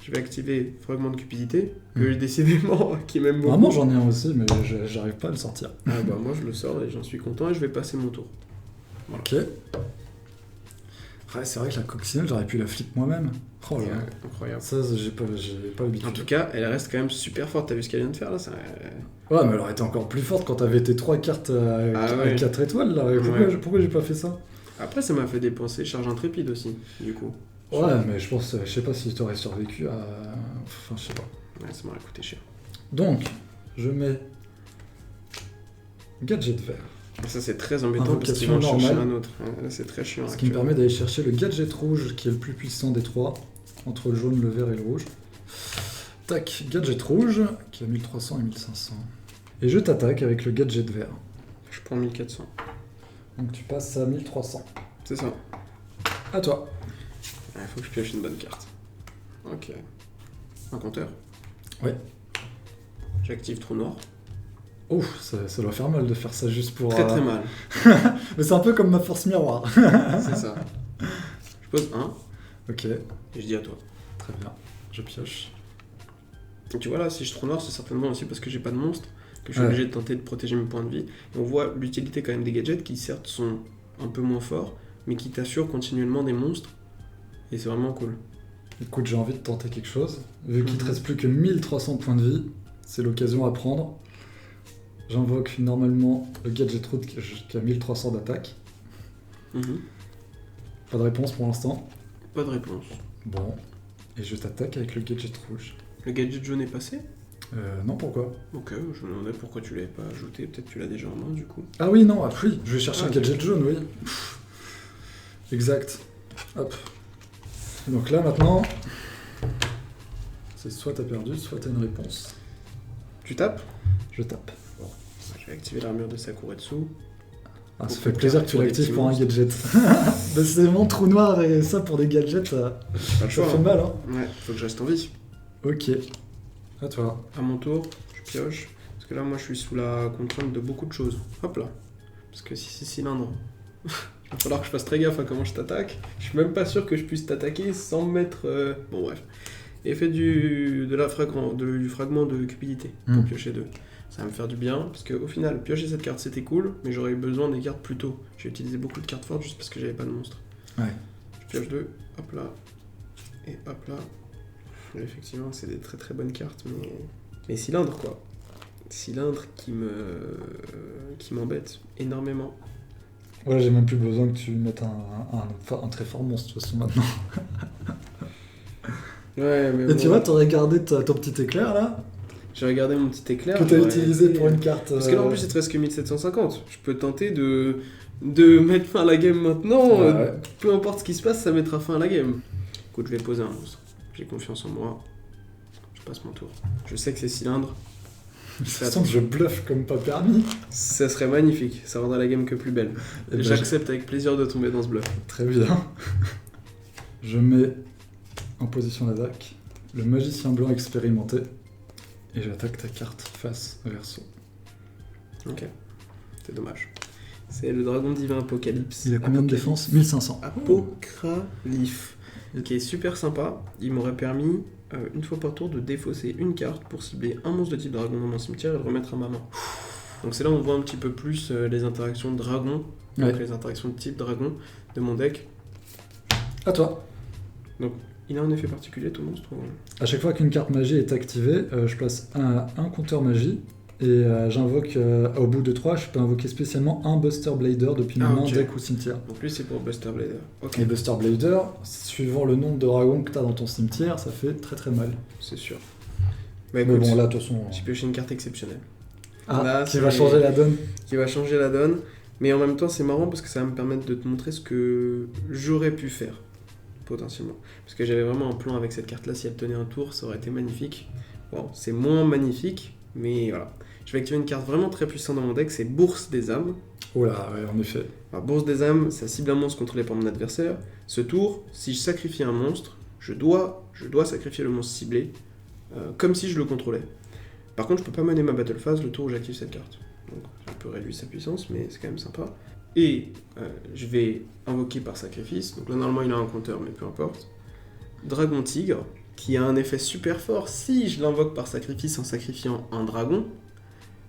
Je vais activer Fragment de Cupidité, que décidément, qui m'aime beaucoup. Vraiment, j'en ai un aussi, mais j'arrive pas à le sortir. Ah bah moi je le sors et j'en suis content et je vais passer mon tour. Ok. Ouais, c'est vrai que la coccinelle, j'aurais pu la flip moi-même. Oh là là. Ouais, incroyable. Ça, j'ai pas l'habitude. En tout cas, elle reste quand même super forte. T'as vu ce qu'elle vient de faire là ça... Ouais, mais elle aurait été encore plus forte quand t'avais tes 3 cartes à ouais. 4 étoiles, là. Pourquoi j'ai pas fait ça? Après, ça m'a fait dépenser charge intrépide aussi, du coup. Ouais, mais je sais pas si t'aurais survécu à... Enfin, je sais pas. Ouais, ça m'aurait coûté cher. Donc, je mets... Gadget vert. Et ça, c'est très embêtant parce qu'ils Invocation vont chercher normale. un autre. Là, c'est très chiant. Ce qui me permet d'aller chercher le gadget rouge, qui est le plus puissant des 3, entre le jaune, le vert et le rouge. Tac, gadget rouge, qui a 1300 et 1500. Et je t'attaque avec le gadget vert. Je prends 1400. Donc tu passes à 1300. C'est ça. À toi. Il faut que je pioche une bonne carte. Ok. Un compteur. Ouais. J'active trou noir. Ouf, ça doit faire mal de faire ça juste pour... Très très mal. Mais c'est un peu comme ma force miroir. C'est ça. Je pose 1 Ok, et je dis à toi. très bien. Je pioche. Et tu vois là, si je trou noir, c'est certainement aussi parce que j'ai pas de monstre, que je suis Ouais. obligé de tenter de protéger mes points de vie. Et on voit l'utilité quand même des gadgets qui certes sont un peu moins forts, mais qui t'assurent continuellement des monstres. Et c'est vraiment cool. Écoute, j'ai envie de tenter quelque chose. Vu qu'il te Mhm. reste plus que 1300 points de vie, c'est l'occasion à prendre. J'invoque normalement le gadget rouge qui a 1300 d'attaque. Mhm. Pas de réponse pour l'instant. Pas de réponse. Bon. Et je t'attaque avec le gadget rouge. Le gadget jaune est passé. Non, pourquoi? Ok, je me demandais pourquoi tu l'avais pas ajouté. Peut-être tu l'as déjà en main du coup. Ah oui, non, oui, je vais chercher Ah, un ok. gadget jaune, oui. Pff. Exact. Hop. Donc là, maintenant, c'est soit t'as perdu, soit t'as une réponse. Tu tapes. Je tape. Je vais activer l'armure de Sakuretsu. Ah, ça Beaucoup fait de plaisir cartes que tu pour des l'actives petits pour un monstres. gadget. Bah, c'est vraiment trou noir et ça pour des gadgets, ça Pas le choix. fait hein. mal, hein. Ouais, faut que je reste en vie. Ok. À toi. À mon tour, je pioche. Parce que là, moi, je suis sous la contrainte de beaucoup de choses. Hop là. Parce que si c'est cylindre, il va falloir que je fasse très gaffe à comment je t'attaque. Je suis même pas sûr que je puisse t'attaquer sans me mettre. Bon, bref. Effet du fragment de cupidité pour Hmm. piocher 2. Ça va me faire du bien. Parce qu'au final, piocher cette carte c'était cool, mais j'aurais eu besoin des cartes plus tôt. J'ai utilisé beaucoup de cartes fortes juste parce que j'avais pas de monstre. Ouais. Je pioche 2. Hop là. Et hop là. Et effectivement, c'est des très très bonnes cartes, mais cylindre quoi. Cylindre qui m'embête énormément. Ouais, j'ai même plus besoin que tu mettes un très fort monstre de toute façon maintenant. Ouais, mais Et bon, tu vois, t'aurais gardé ton petit éclair là, j'ai regardé mon petit éclair. que t'as j'aurais utilisé été- pour une carte. Parce que là en plus il te reste que 1750. Je peux tenter de mettre fin à la game maintenant. Ouais. Peu importe ce qui se passe, ça mettra fin à la game. Écoute, je vais poser un monstre. J'ai confiance en moi. Je passe mon tour. Je sais que c'est cylindre. De toute façon, je bluffe comme pas permis. Ça serait magnifique. Ça rendra la game que plus belle. Eh ben, J'accepte avec plaisir de tomber dans ce bluff. Très bien. Je mets en position d'attaque le magicien blanc expérimenté et j'attaque ta carte face verso. Ok. C'est dommage. C'est le dragon divin Apocalypse. Il a combien de Apocalypse. défense? 1500. Apocralyphe. Qui est super sympa. Il m'aurait permis, une fois par tour, de défausser une carte pour cibler un monstre de type dragon dans mon cimetière et le remettre à ma main. Donc c'est là où on voit un petit peu plus les interactions de dragon, donc Ouais. les interactions de type dragon de mon deck. À toi. Il a un effet particulier, tout monstre ou... À chaque fois qu'une carte magie est activée, je place un compteur magie et j'invoque au bout de 3, je peux invoquer spécialement un Buster Blader depuis ma Ah, main, ok. deck ou cimetière. Donc lui c'est pour Buster Blader. Ok, Et Buster Blader, suivant le nombre de dragons que tu as dans ton cimetière, ça fait très très mal. c'est sûr. Mais Bah écoute, bon, là, de toute façon. j'ai pioché une carte exceptionnelle. Ah, là, qui va c'est- changer la donne. Qui va changer la donne, mais en même temps c'est marrant parce que ça va me permettre de te montrer ce que j'aurais pu faire, potentiellement. Parce que j'avais vraiment un plan avec cette carte là, si elle tenait un tour, ça aurait été magnifique. Bon, c'est moins magnifique, mais voilà. Je vais activer une carte vraiment très puissante dans mon deck, c'est Bourse des âmes. Oh là, ouais, en effet. Alors, Bourse des âmes, ça cible un monstre contrôlé par mon adversaire. Ce tour, si je sacrifie un monstre, je dois sacrifier le monstre ciblé, comme si je le contrôlais. Par contre, je peux pas mener ma battle phase le tour où j'active cette carte. Donc, je peux réduire sa puissance, mais c'est quand même sympa. Et je vais invoquer par sacrifice. Donc là, normalement, il a un compteur, mais peu importe. Dragon Tigre, qui a un effet super fort. Si je l'invoque par sacrifice en sacrifiant un dragon,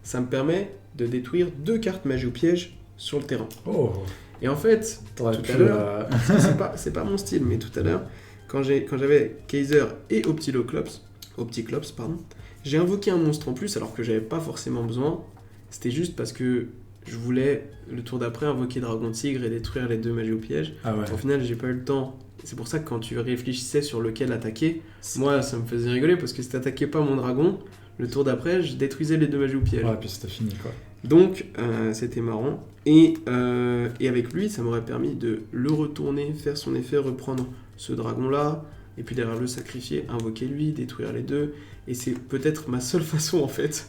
ça me permet de détruire 2 cartes magie ou piège sur le terrain. Oh. Et en fait, tout à l'heure, c'est pas mon style, mais tout à l'heure, quand j'avais Kaiser et Opticlops, j'ai invoqué un monstre en plus alors que j'avais pas forcément besoin. C'était juste parce que je voulais le tour d'après invoquer Dragon Tigre et détruire les 2 magies au piège. Ah ouais. Au final, j'ai pas eu le temps. C'est pour ça que quand tu réfléchissais sur lequel attaquer, moi ça me faisait rigoler parce que si t'attaquais pas mon dragon, le tour d'après, je détruisais les 2 magies au piège. Ouais, puis c'était fini quoi. Donc, c'était marrant. Et avec lui, ça m'aurait permis de le retourner, faire son effet, reprendre ce dragon-là, et puis derrière le sacrifier, invoquer lui, détruire les 2. Et c'est peut-être ma seule façon, en fait,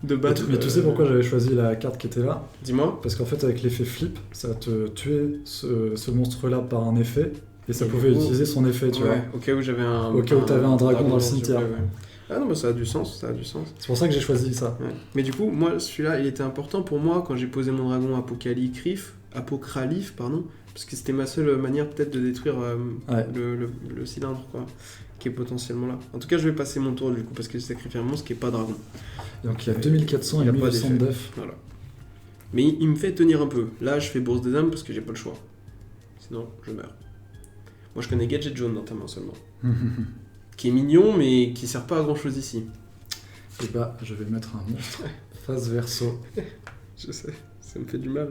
de battre... Mais tu sais pourquoi j'avais choisi la carte qui était là? Dis-moi. Parce qu'en fait, avec l'effet flip, ça te tuait ce monstre-là par un effet, et ça pouvait utiliser son effet, tu vois. Au cas où j'avais un... Au cas où t'avais un dragon dans le cimetière. Ouais. Ah non, bah ça a du sens. C'est pour ça que j'ai choisi ça. Ouais. Mais du coup, moi, celui-là, il était important pour moi quand j'ai posé mon dragon Apocaliphe, parce que c'était ma seule manière peut-être de détruire le cylindre, quoi, qui est potentiellement là. En tout cas, je vais passer mon tour du coup, parce que j'ai sacrifié un monstre qui est pas dragon. Donc il y a 2400 et 1800 de def. Voilà. Mais il me fait tenir un peu. Là, je fais bourse des âmes parce que j'ai pas le choix. Sinon, je meurs. Moi, je connais Gadget Jaune dans ta main seulement. Qui est mignon, mais qui sert pas à grand chose ici. Et bah, je vais mettre un monstre face verso. Je sais, ça me fait du mal.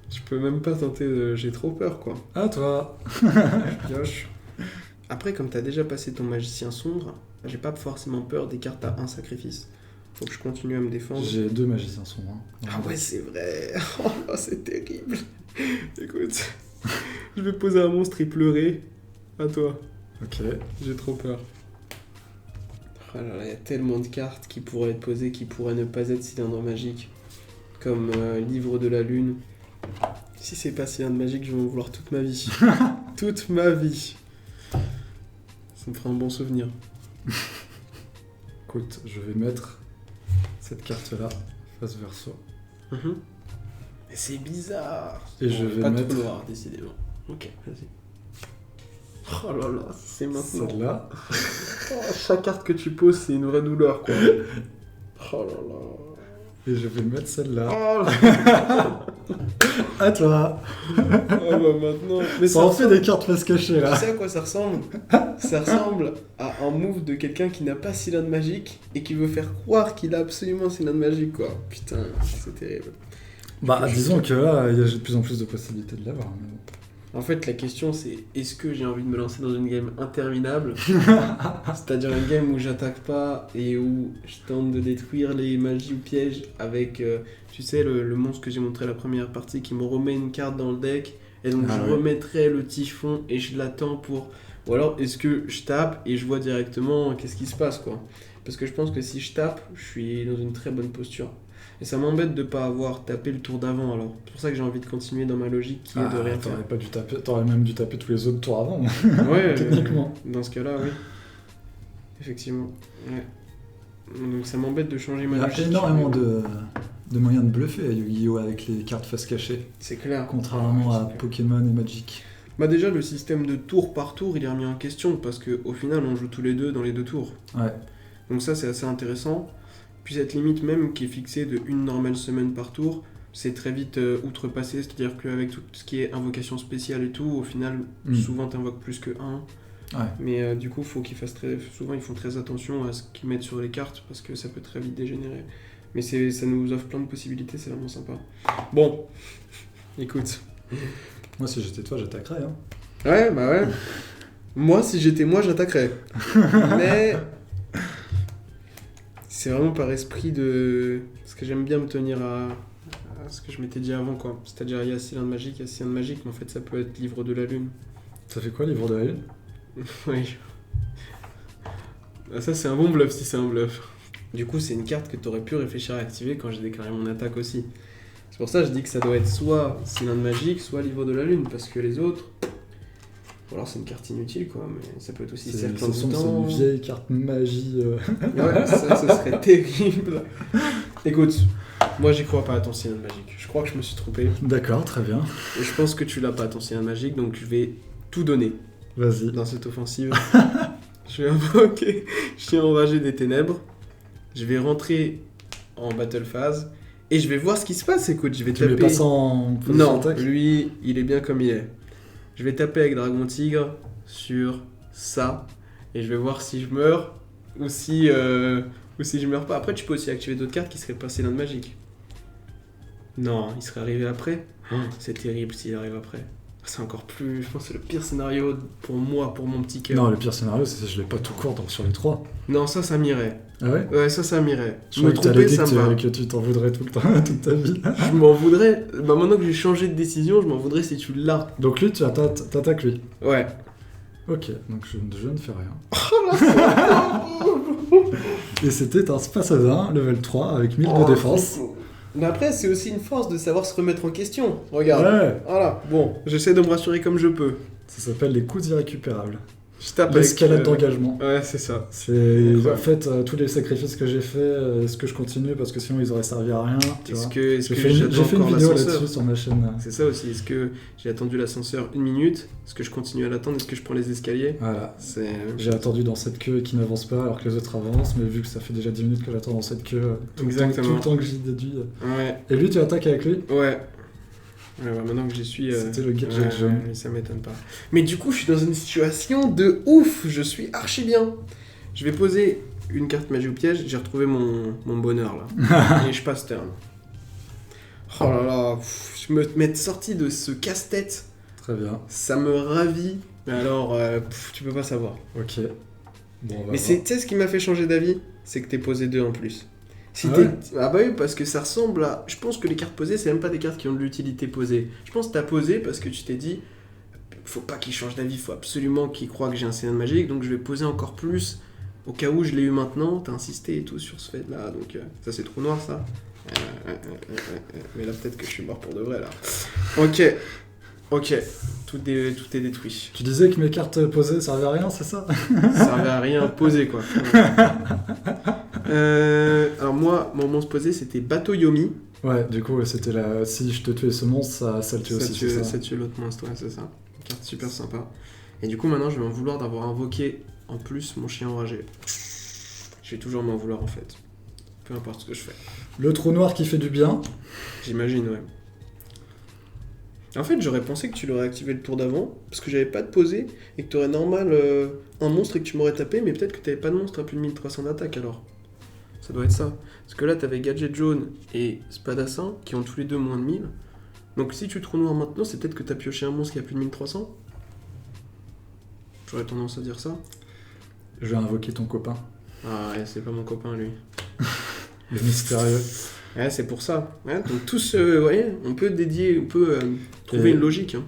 Je peux même pas tenter de... J'ai trop peur, quoi. À toi. Pioche. Après, comme t'as déjà passé ton magicien sombre, j'ai pas forcément peur des cartes à un sacrifice. Faut que je continue à me défendre. J'ai 2 magiciens sombres. Ah ouais, c'est vrai. Oh, c'est terrible. Écoute, je vais poser un monstre et pleurer. À toi. Ok. J'ai trop peur. Oh là là, il y a tellement de cartes qui pourraient être posées, qui pourraient ne pas être cylindre magique. Comme Livre de la Lune. Si c'est pas cylindre magique, je vais en vouloir toute ma vie. Toute ma vie. Ça me fera un bon souvenir. Écoute, je vais mettre cette carte-là, face verso. Mais c'est bizarre. Et je vais pas mettre... trop noir, décidément. Ok, vas-y. Oh là là, c'est maintenant. Celle-là. Oh, chaque carte que tu poses, c'est une vraie douleur, quoi. Oh là là. Et je vais mettre celle-là. Oh là. À toi. Oh bah maintenant. Mais Ça en fait des cartes face cachée là. Tu sais à quoi ça ressemble? Ça ressemble à un move de quelqu'un qui n'a pas cylindre magique et qui veut faire croire qu'il a absolument cylindre magique, quoi. Putain, c'est terrible. Bah disons que là, il y a de plus en plus de possibilités de l'avoir. Mais bon. En fait, la question c'est est-ce que j'ai envie de me lancer dans une game interminable, c'est-à-dire une game où j'attaque pas et où je tente de détruire les magies ou pièges avec, tu sais, le monstre que j'ai montré la première partie qui me remet une carte dans le deck et donc je remettrai le typhon et je l'attends pour... Ou alors est-ce que je tape et je vois directement qu'est-ce qui se passe, quoi. Parce que je pense que si je tape, je suis dans une très bonne posture. Et ça m'embête de pas avoir tapé le tour d'avant, alors. C'est pour ça que j'ai envie de continuer dans ma logique qui est de rien faire. T'aurais même dû taper tous les autres tours avant. Ouais, techniquement. Dans ce cas-là, oui. Effectivement. Ouais. Donc ça m'embête de changer ma logique. Il y a énormément de moyens de bluffer à Yu-Gi-Oh! Avec les cartes face cachée. C'est clair. Contrairement à Pokémon et Magic. Bah déjà, le système de tour par tour, il est remis en question, parce qu'au final, on joue tous les deux dans les 2 tours. Ouais. Donc ça, c'est assez intéressant. Puis cette limite même qui est fixée de une normale semaine par tour, c'est très vite outrepassé, c'est-à-dire qu'avec tout ce qui est invocation spéciale et tout, au final, souvent t'invoques plus que un. Ouais. Mais du coup, faut qu'ils fassent souvent ils font très attention à ce qu'ils mettent sur les cartes, parce que ça peut très vite dégénérer. Mais ça nous offre plein de possibilités, c'est vraiment sympa. Bon, écoute. Moi, si j'étais toi, j'attaquerais. Hein. Ouais, bah ouais. Moi, si j'étais moi, j'attaquerais. Mais... c'est vraiment par esprit de... Parce que j'aime bien me tenir à ce que je m'étais dit avant, quoi. C'est-à-dire, il y a cylindre magique, mais en fait, ça peut être livre de la lune. Ça fait quoi, livre de la lune? Oui. Ah, ça, c'est un bon bluff, si c'est un bluff. Du coup, c'est une carte que t'aurais pu réfléchir à activer quand j'ai déclaré mon attaque aussi. C'est pour ça que je dis que ça doit être soit cylindre magique, soit livre de la lune, parce que les autres... Ou alors c'est une carte inutile, quoi, mais ça peut être aussi C'est cercle en c'est temps. une vieille carte magie. Ouais, ça serait terrible. Écoute, moi j'y crois pas à ton cylindre magique. Je crois que je me suis trompé. D'accord, très bien. Et je pense que tu l'as pas, ton cylindre magique, donc je vais tout donner Vas-y. dans cette offensive. Je vais invoquer Chien enragé des ténèbres. Je vais rentrer en battle phase. Et je vais voir ce qui se passe, écoute. Je vais Tu mets taper. pas ça en position Non, attaque. lui, il est bien comme il est. Je vais taper avec Dragon Tigre sur ça. Et je vais voir si je meurs ou si je meurs pas. Après, tu peux aussi activer d'autres cartes qui seraient pas cylindre magique. Non, il serait arrivé après. C'est terrible s'il arrive après. C'est encore plus. Je pense que c'est le pire scénario pour moi, pour mon petit cœur. Non, le pire scénario, c'est que je l'ai pas tout court sur les 3. Non, ça m'irait. Ah ouais? Ouais, ça m'irait. Je Me crois que t'allais tromper, dire ça me va. que tu t'en voudrais tout le temps, toute ta vie. Je m'en voudrais. Bah, maintenant que j'ai changé de décision, je m'en voudrais si tu l'as. Donc lui, tu t'attaques lui. Ouais. Ok, donc je ne fais rien. Et c'était un Spassadin, level 3, avec 1000 de défense. Mais après, c'est aussi une force de savoir se remettre en question. Regarde. Ouais, Voilà. Bon, j'essaie de me rassurer comme je peux. ça s'appelle les coups irrécupérables. Je tape L'escalade avec, d'engagement. Ouais, c'est ça. C'est Incroyable. en fait tous les sacrifices que j'ai fait, est-ce que je continue parce que sinon ils auraient servi à rien, tu vois. Est-ce J'ai que fait j'attends une encore vidéo l'ascenseur? là-dessus sur ma chaîne. C'est ça aussi. Est-ce que j'ai attendu l'ascenseur 1 minute? Est-ce que je continue à l'attendre? Est-ce que je prends les escaliers? Voilà. C'est. J'ai attendu dans cette queue qui n'avance pas alors que les autres avancent, mais vu que ça fait déjà 10 minutes que j'attends dans cette queue, tout Exactement. le temps que j'y déduis. Ouais. Et lui, tu attaques avec lui? Ouais. Ouais, maintenant que j'y suis. C'était le gadget jaune. ouais, ça m'étonne pas. Mais du coup, je suis dans une situation de ouf. Je suis archi bien. Je vais poser une carte magie ou piège. J'ai retrouvé mon bonheur là. Et je passe turn. Oh là là. Je m'être sorti de ce casse-tête. Très bien. Ça me ravit. Mais alors, tu peux pas savoir. Ok. Bon, on va Mais voir. tu sais ce qui m'a fait changer d'avis? C'est que t'es posé 2 en plus. Si Ah t'es- ouais Ah bah oui, parce que ça ressemble à... Je pense que les cartes posées, c'est même pas des cartes qui ont de l'utilité posée. Je pense que t'as posé parce que tu t'es dit, faut pas qu'il change d'avis, faut absolument qu'il croie que j'ai un cylindre magique, donc je vais poser encore plus au cas où je l'ai eu maintenant. T'as insisté et tout sur ce fait-là, donc ça c'est trop noir ça. Mais là peut-être que je suis mort pour de vrai là. Ok, tout est détruit. Tu disais que mes cartes posées servaient à rien, c'est ça? Ça servait à rien poser quoi. Alors moi, mon monstre posé c'était Bateau Yomi. Ouais, du coup, c'était la... si je te tuais ce monstre, ça le tue aussi, c'est ça? Ça tue l'autre monstre, ouais, c'est ça. Une carte super sympa. Et du coup, maintenant, je vais m'en vouloir d'avoir invoqué en plus mon chien enragé. Je vais toujours m'en vouloir en fait. Peu importe ce que je fais. Le trou noir qui fait du bien. J'imagine, ouais. En fait, j'aurais pensé que tu l'aurais activé le tour d'avant, parce que j'avais pas de posé, et que tu aurais normal un monstre et que tu m'aurais tapé, mais peut-être que t'avais pas de monstre à plus de 1300 d'attaque alors. Ça doit être ça. Parce que là, t'avais Gadget Jaune et Spadassin qui ont tous les deux moins de 1000. Donc si tu trou noir maintenant, c'est peut-être que t'as pioché un monstre qui a plus de 1300. J'aurais tendance à dire ça. Je vais invoquer ton copain, Ah ouais, c'est pas mon copain lui. le mystérieux. Ouais, c'est pour ça. Ouais, donc tous, vous voyez, on peut trouver Et- une logique. Hein.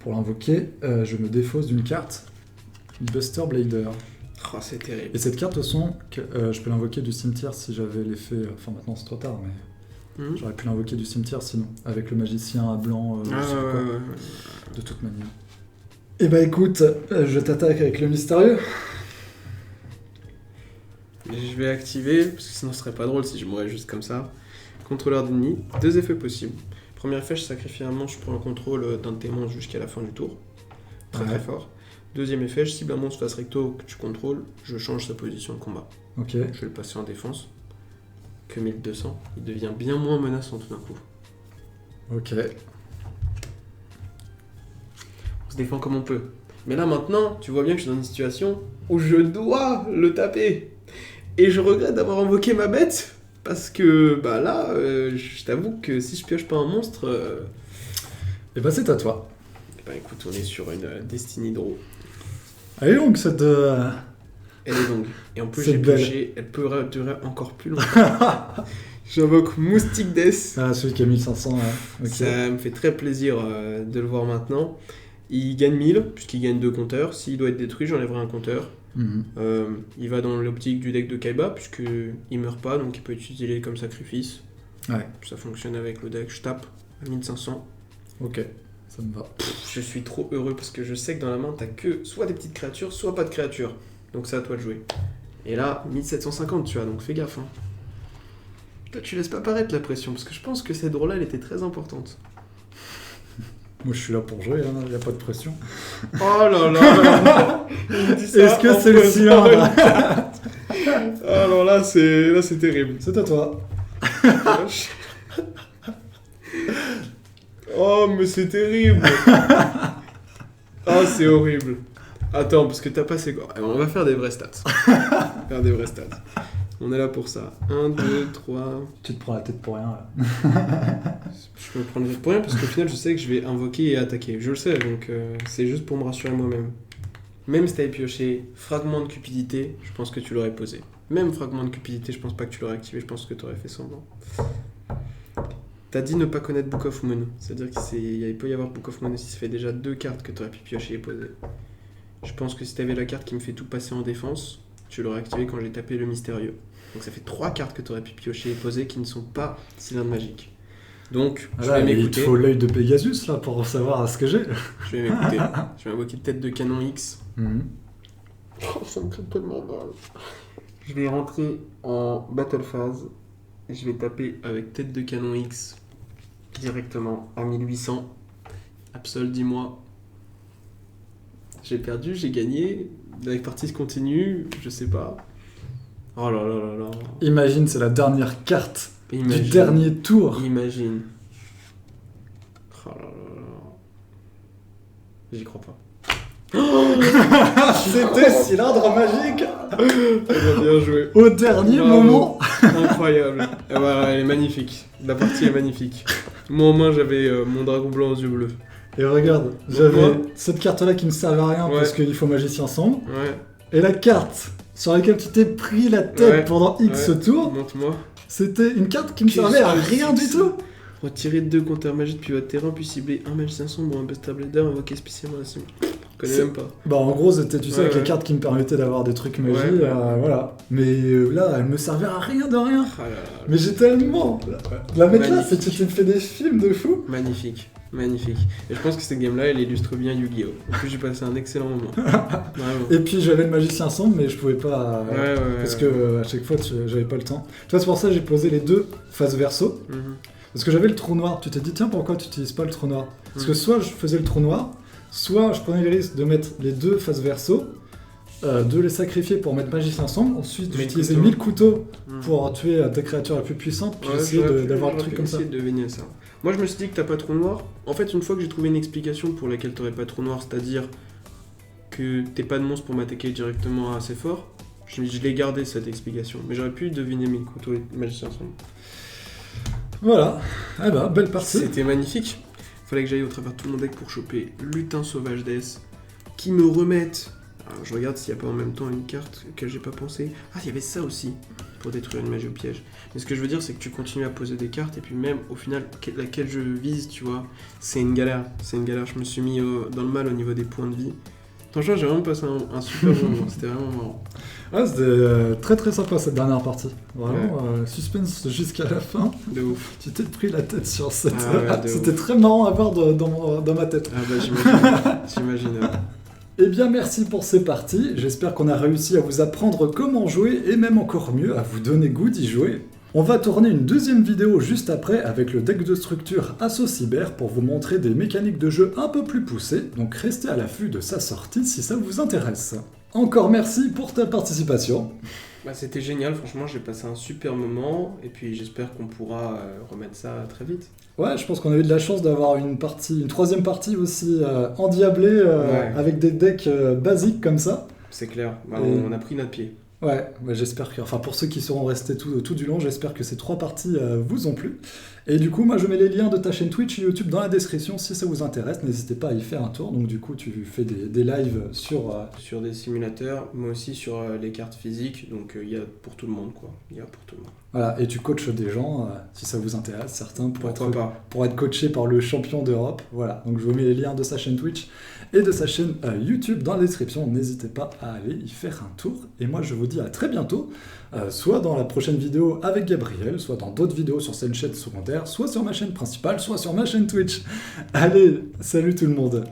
Pour l'invoquer, je me défausse d'une carte, Buster Blader. Oh, c'est terrible. Et cette carte, de toute façon, je peux l'invoquer du cimetière si j'avais l'effet... Enfin, maintenant c'est trop tard, mais Mhm. j'aurais pu l'invoquer du cimetière sinon, avec le magicien à blanc, je Ah, sais pas quoi, ouais. de toute manière. Et bah écoute, je t'attaque avec le mystérieux. Je vais activer, parce que sinon ce serait pas drôle si je mourais juste comme ça. Contrôleur d'ennemi, 2 effets possibles. Premier effet, je sacrifie un monstre pour un contrôle d'un de tes monstres jusqu'à la fin du tour. Très Ouais. très fort. Deuxième effet, je cible un monstre face recto que tu contrôles, je change sa position de combat. Ok. Je vais le passer en défense. Que 1200, il devient bien moins menaçant tout d'un coup. Ok. On se défend comme on peut. Mais là maintenant, tu vois bien que je suis dans une situation où je dois le taper. Et je regrette d'avoir invoqué ma bête, parce que bah là, je t'avoue que si je pioche pas un monstre, Et bah c'est à toi. bah écoute, on est sur une Destiny Draw. Allez donc, cette... Elle est longue. Et en plus, C'est j'ai belle. pioché, elle peut durer encore plus longtemps. J'invoque Moustique Death. Ah, celui qui a 1500, ouais. Ok. Ça me fait très plaisir de le voir maintenant. Il gagne 1000, puisqu'il gagne 2 compteurs. S'il doit être détruit, j'enlèverai un compteur. Mhm. Il va dans l'optique du deck de Kaiba, puisqu'il meurt pas, donc il peut être utilisé comme sacrifice. Ouais. Ça fonctionne avec le deck. Je tape à 1500. Ok. Ça me va. Je suis trop heureux parce que je sais que dans la main, t'as que soit des petites créatures, soit pas de créatures. Donc c'est à toi de jouer. Et là, 1750, tu vois, donc fais gaffe. Hein. Toi, tu laisses pas paraître la pression, parce que je pense que cette drôle-là, elle était très importante. Moi, je suis là pour jouer, il n'y a pas de pression. Oh là là. Est-ce que c'est le cylindre? Alors là, c'est terrible. C'est à toi. Oh, mais c'est terrible. Oh, c'est horrible. Attends, parce que t'as passé quoi? On va faire des vraies stats. On est là pour ça. 1, 2, 3... Tu te prends la tête pour rien, là. Je me prends la tête pour rien, parce qu'au final, je sais que je vais invoquer et attaquer. Je le sais, donc c'est juste pour me rassurer moi-même. Même si t'avais pioché fragment de cupidité, je pense que tu l'aurais posé. Même fragment de cupidité, je pense pas que tu l'aurais activé, je pense que t'aurais fait semblant. T'as dit ne pas connaître Book of Moon, c'est-à-dire qu'il peut y avoir Book of Moon si ça fait déjà 2 cartes que t'aurais pu piocher et poser. Je pense que si t'avais la carte qui me fait tout passer en défense, tu l'aurais activé quand j'ai tapé le mystérieux. Donc ça fait 3 cartes que t'aurais pu piocher et poser qui ne sont pas cylindres magiques. Donc, je vais m'écouter. Il te faut l'œil de Pegasus là pour savoir ce que j'ai. Je vais m'écouter. Je vais invoquer tête de canon X. Oh, ça me fait tellement mal. Je vais rentrer en battle phase et je vais taper avec tête de canon X directement à 1800. Absol, dis-moi. J'ai perdu, j'ai gagné. La partie se continue, je sais pas. Oh là là là là. Imagine, c'est la dernière carte du Imagine. dernier tour. Imagine. Oh là là là. J'y crois pas. C'était cylindre magique Bien joué. au dernier Bravo. moment. Incroyable. Et voilà, elle est magnifique. La partie est magnifique. Moi en main, j'avais mon dragon blanc aux yeux bleus. Et regarde, j'avais cette carte-là qui me servait à rien Ouais. parce qu'il faut magicien sombre. Ouais. Et la carte sur laquelle tu t'es pris la tête Ouais. pendant X Ouais. tours, Montre-moi. c'était une carte qui me servait à Qu'est-ce que rien c'est du que tout. Retirer 2 compteurs magiques depuis votre terrain, puis cibler un magicien sombre ou un Buster Blader, invoquer spécialement la cible. Je connais C'est- même pas. Bah en gros c'était tu sais Ouais, avec les ouais. cartes qui me permettaient d'avoir des trucs magie, Ouais, ouais. voilà. Mais là elle me servait à rien de rien. Ah là là. Mais j'ai tellement la mec là c'est Magnifique. que tu me fais des films de fou. Magnifique. Magnifique. Et je pense que cette game-là, elle illustre bien Yu-Gi-Oh! En plus, j'ai passé un excellent moment. Vraiment. Et puis j'avais le magicien sombre mais je pouvais pas Ouais, parce ouais. que à chaque fois j'avais pas le temps. Tu vois c'est pour ça que j'ai posé les deux faces verso Mhm. parce que j'avais le trou noir. Tu t'es dit tiens pourquoi tu utilises pas le trou noir? Parce que Mhm. soit je faisais le trou noir, soit je prenais le risque de mettre les deux faces verso, de les sacrifier pour mettre magicien sombre, ensuite 1000 j'utilisais couteaux. 1000 couteaux Mhm. pour tuer ta créature la plus puissante, puis Ouais, essayer j'aurais pu- d'avoir le j'aurais truc pu comme ça. essayer de deviner ça. Moi, je me suis dit que t'as pas trou noir. En fait, une fois que j'ai trouvé une explication pour laquelle t'aurais pas trou noir, c'est-à-dire que t'es pas de monstre pour m'attaquer directement assez fort, je l'ai gardé cette explication. Mais j'aurais pu deviner mes couteaux et magicien sombre. Voilà, eh ben, belle partie. C'était magnifique. Fallait que j'aille au travers de tout mon deck pour choper Lutin Sauvage Death, qui me remette. Alors, je regarde s'il n'y a pas en même temps une carte que j'ai pas pensé. Ah, il y avait ça aussi, pour détruire une magie au piège. Mais ce que je veux dire, c'est que tu continues à poser des cartes, et puis même, au final, laquelle je vise, tu vois, c'est une galère. C'est une galère. Je me suis mis dans le mal au niveau des points de vie. Franchement, j'ai vraiment passé un super moment. C'était vraiment marrant. Ouais, c'était très très sympa cette dernière partie. Vraiment, suspense jusqu'à la fin. De ouf. Tu t'es pris la tête sur cette. Ah ouais, de C'était ouf. très marrant à voir dans ma tête. Ah bah, j'imagine. J'imagine. Eh bien, merci pour ces parties. J'espère qu'on a réussi à vous apprendre comment jouer et même encore mieux à vous donner goût d'y jouer. On va tourner une deuxième vidéo juste après avec le deck de structure Assaut Cyber pour vous montrer des mécaniques de jeu un peu plus poussées, donc restez à l'affût de sa sortie si ça vous intéresse. Encore merci pour ta participation. Bah, c'était génial, franchement, j'ai passé un super moment, et puis j'espère qu'on pourra remettre ça très vite. Ouais, je pense qu'on a eu de la chance d'avoir une troisième partie aussi endiablée Ouais. avec des decks basiques comme ça. C'est clair, bah, Et- on a pris notre pied. Ouais, bah j'espère que, enfin pour ceux qui seront restés tout du long, j'espère que ces 3 parties vous ont plu. Et du coup, moi je mets les liens de ta chaîne Twitch et YouTube dans la description si ça vous intéresse. N'hésitez pas à y faire un tour. Donc du coup, tu fais des lives sur. Sur des simulateurs, mais aussi sur les cartes physiques, donc il y a pour tout le monde, quoi. Il y a pour tout le monde. Voilà, et tu coaches des gens si ça vous intéresse, certains Pourquoi pas. pour être coachés par le champion d'Europe. Voilà, donc je vous mets les liens de sa chaîne Twitch et de sa chaîne YouTube dans la description. N'hésitez pas à aller y faire un tour. Et moi je vous dis à très bientôt, soit dans la prochaine vidéo avec Gabriel, soit dans d'autres vidéos sur cette chaîne secondaire. commentaire, soit sur ma chaîne principale, soit sur ma chaîne Twitch. Allez, salut tout le monde.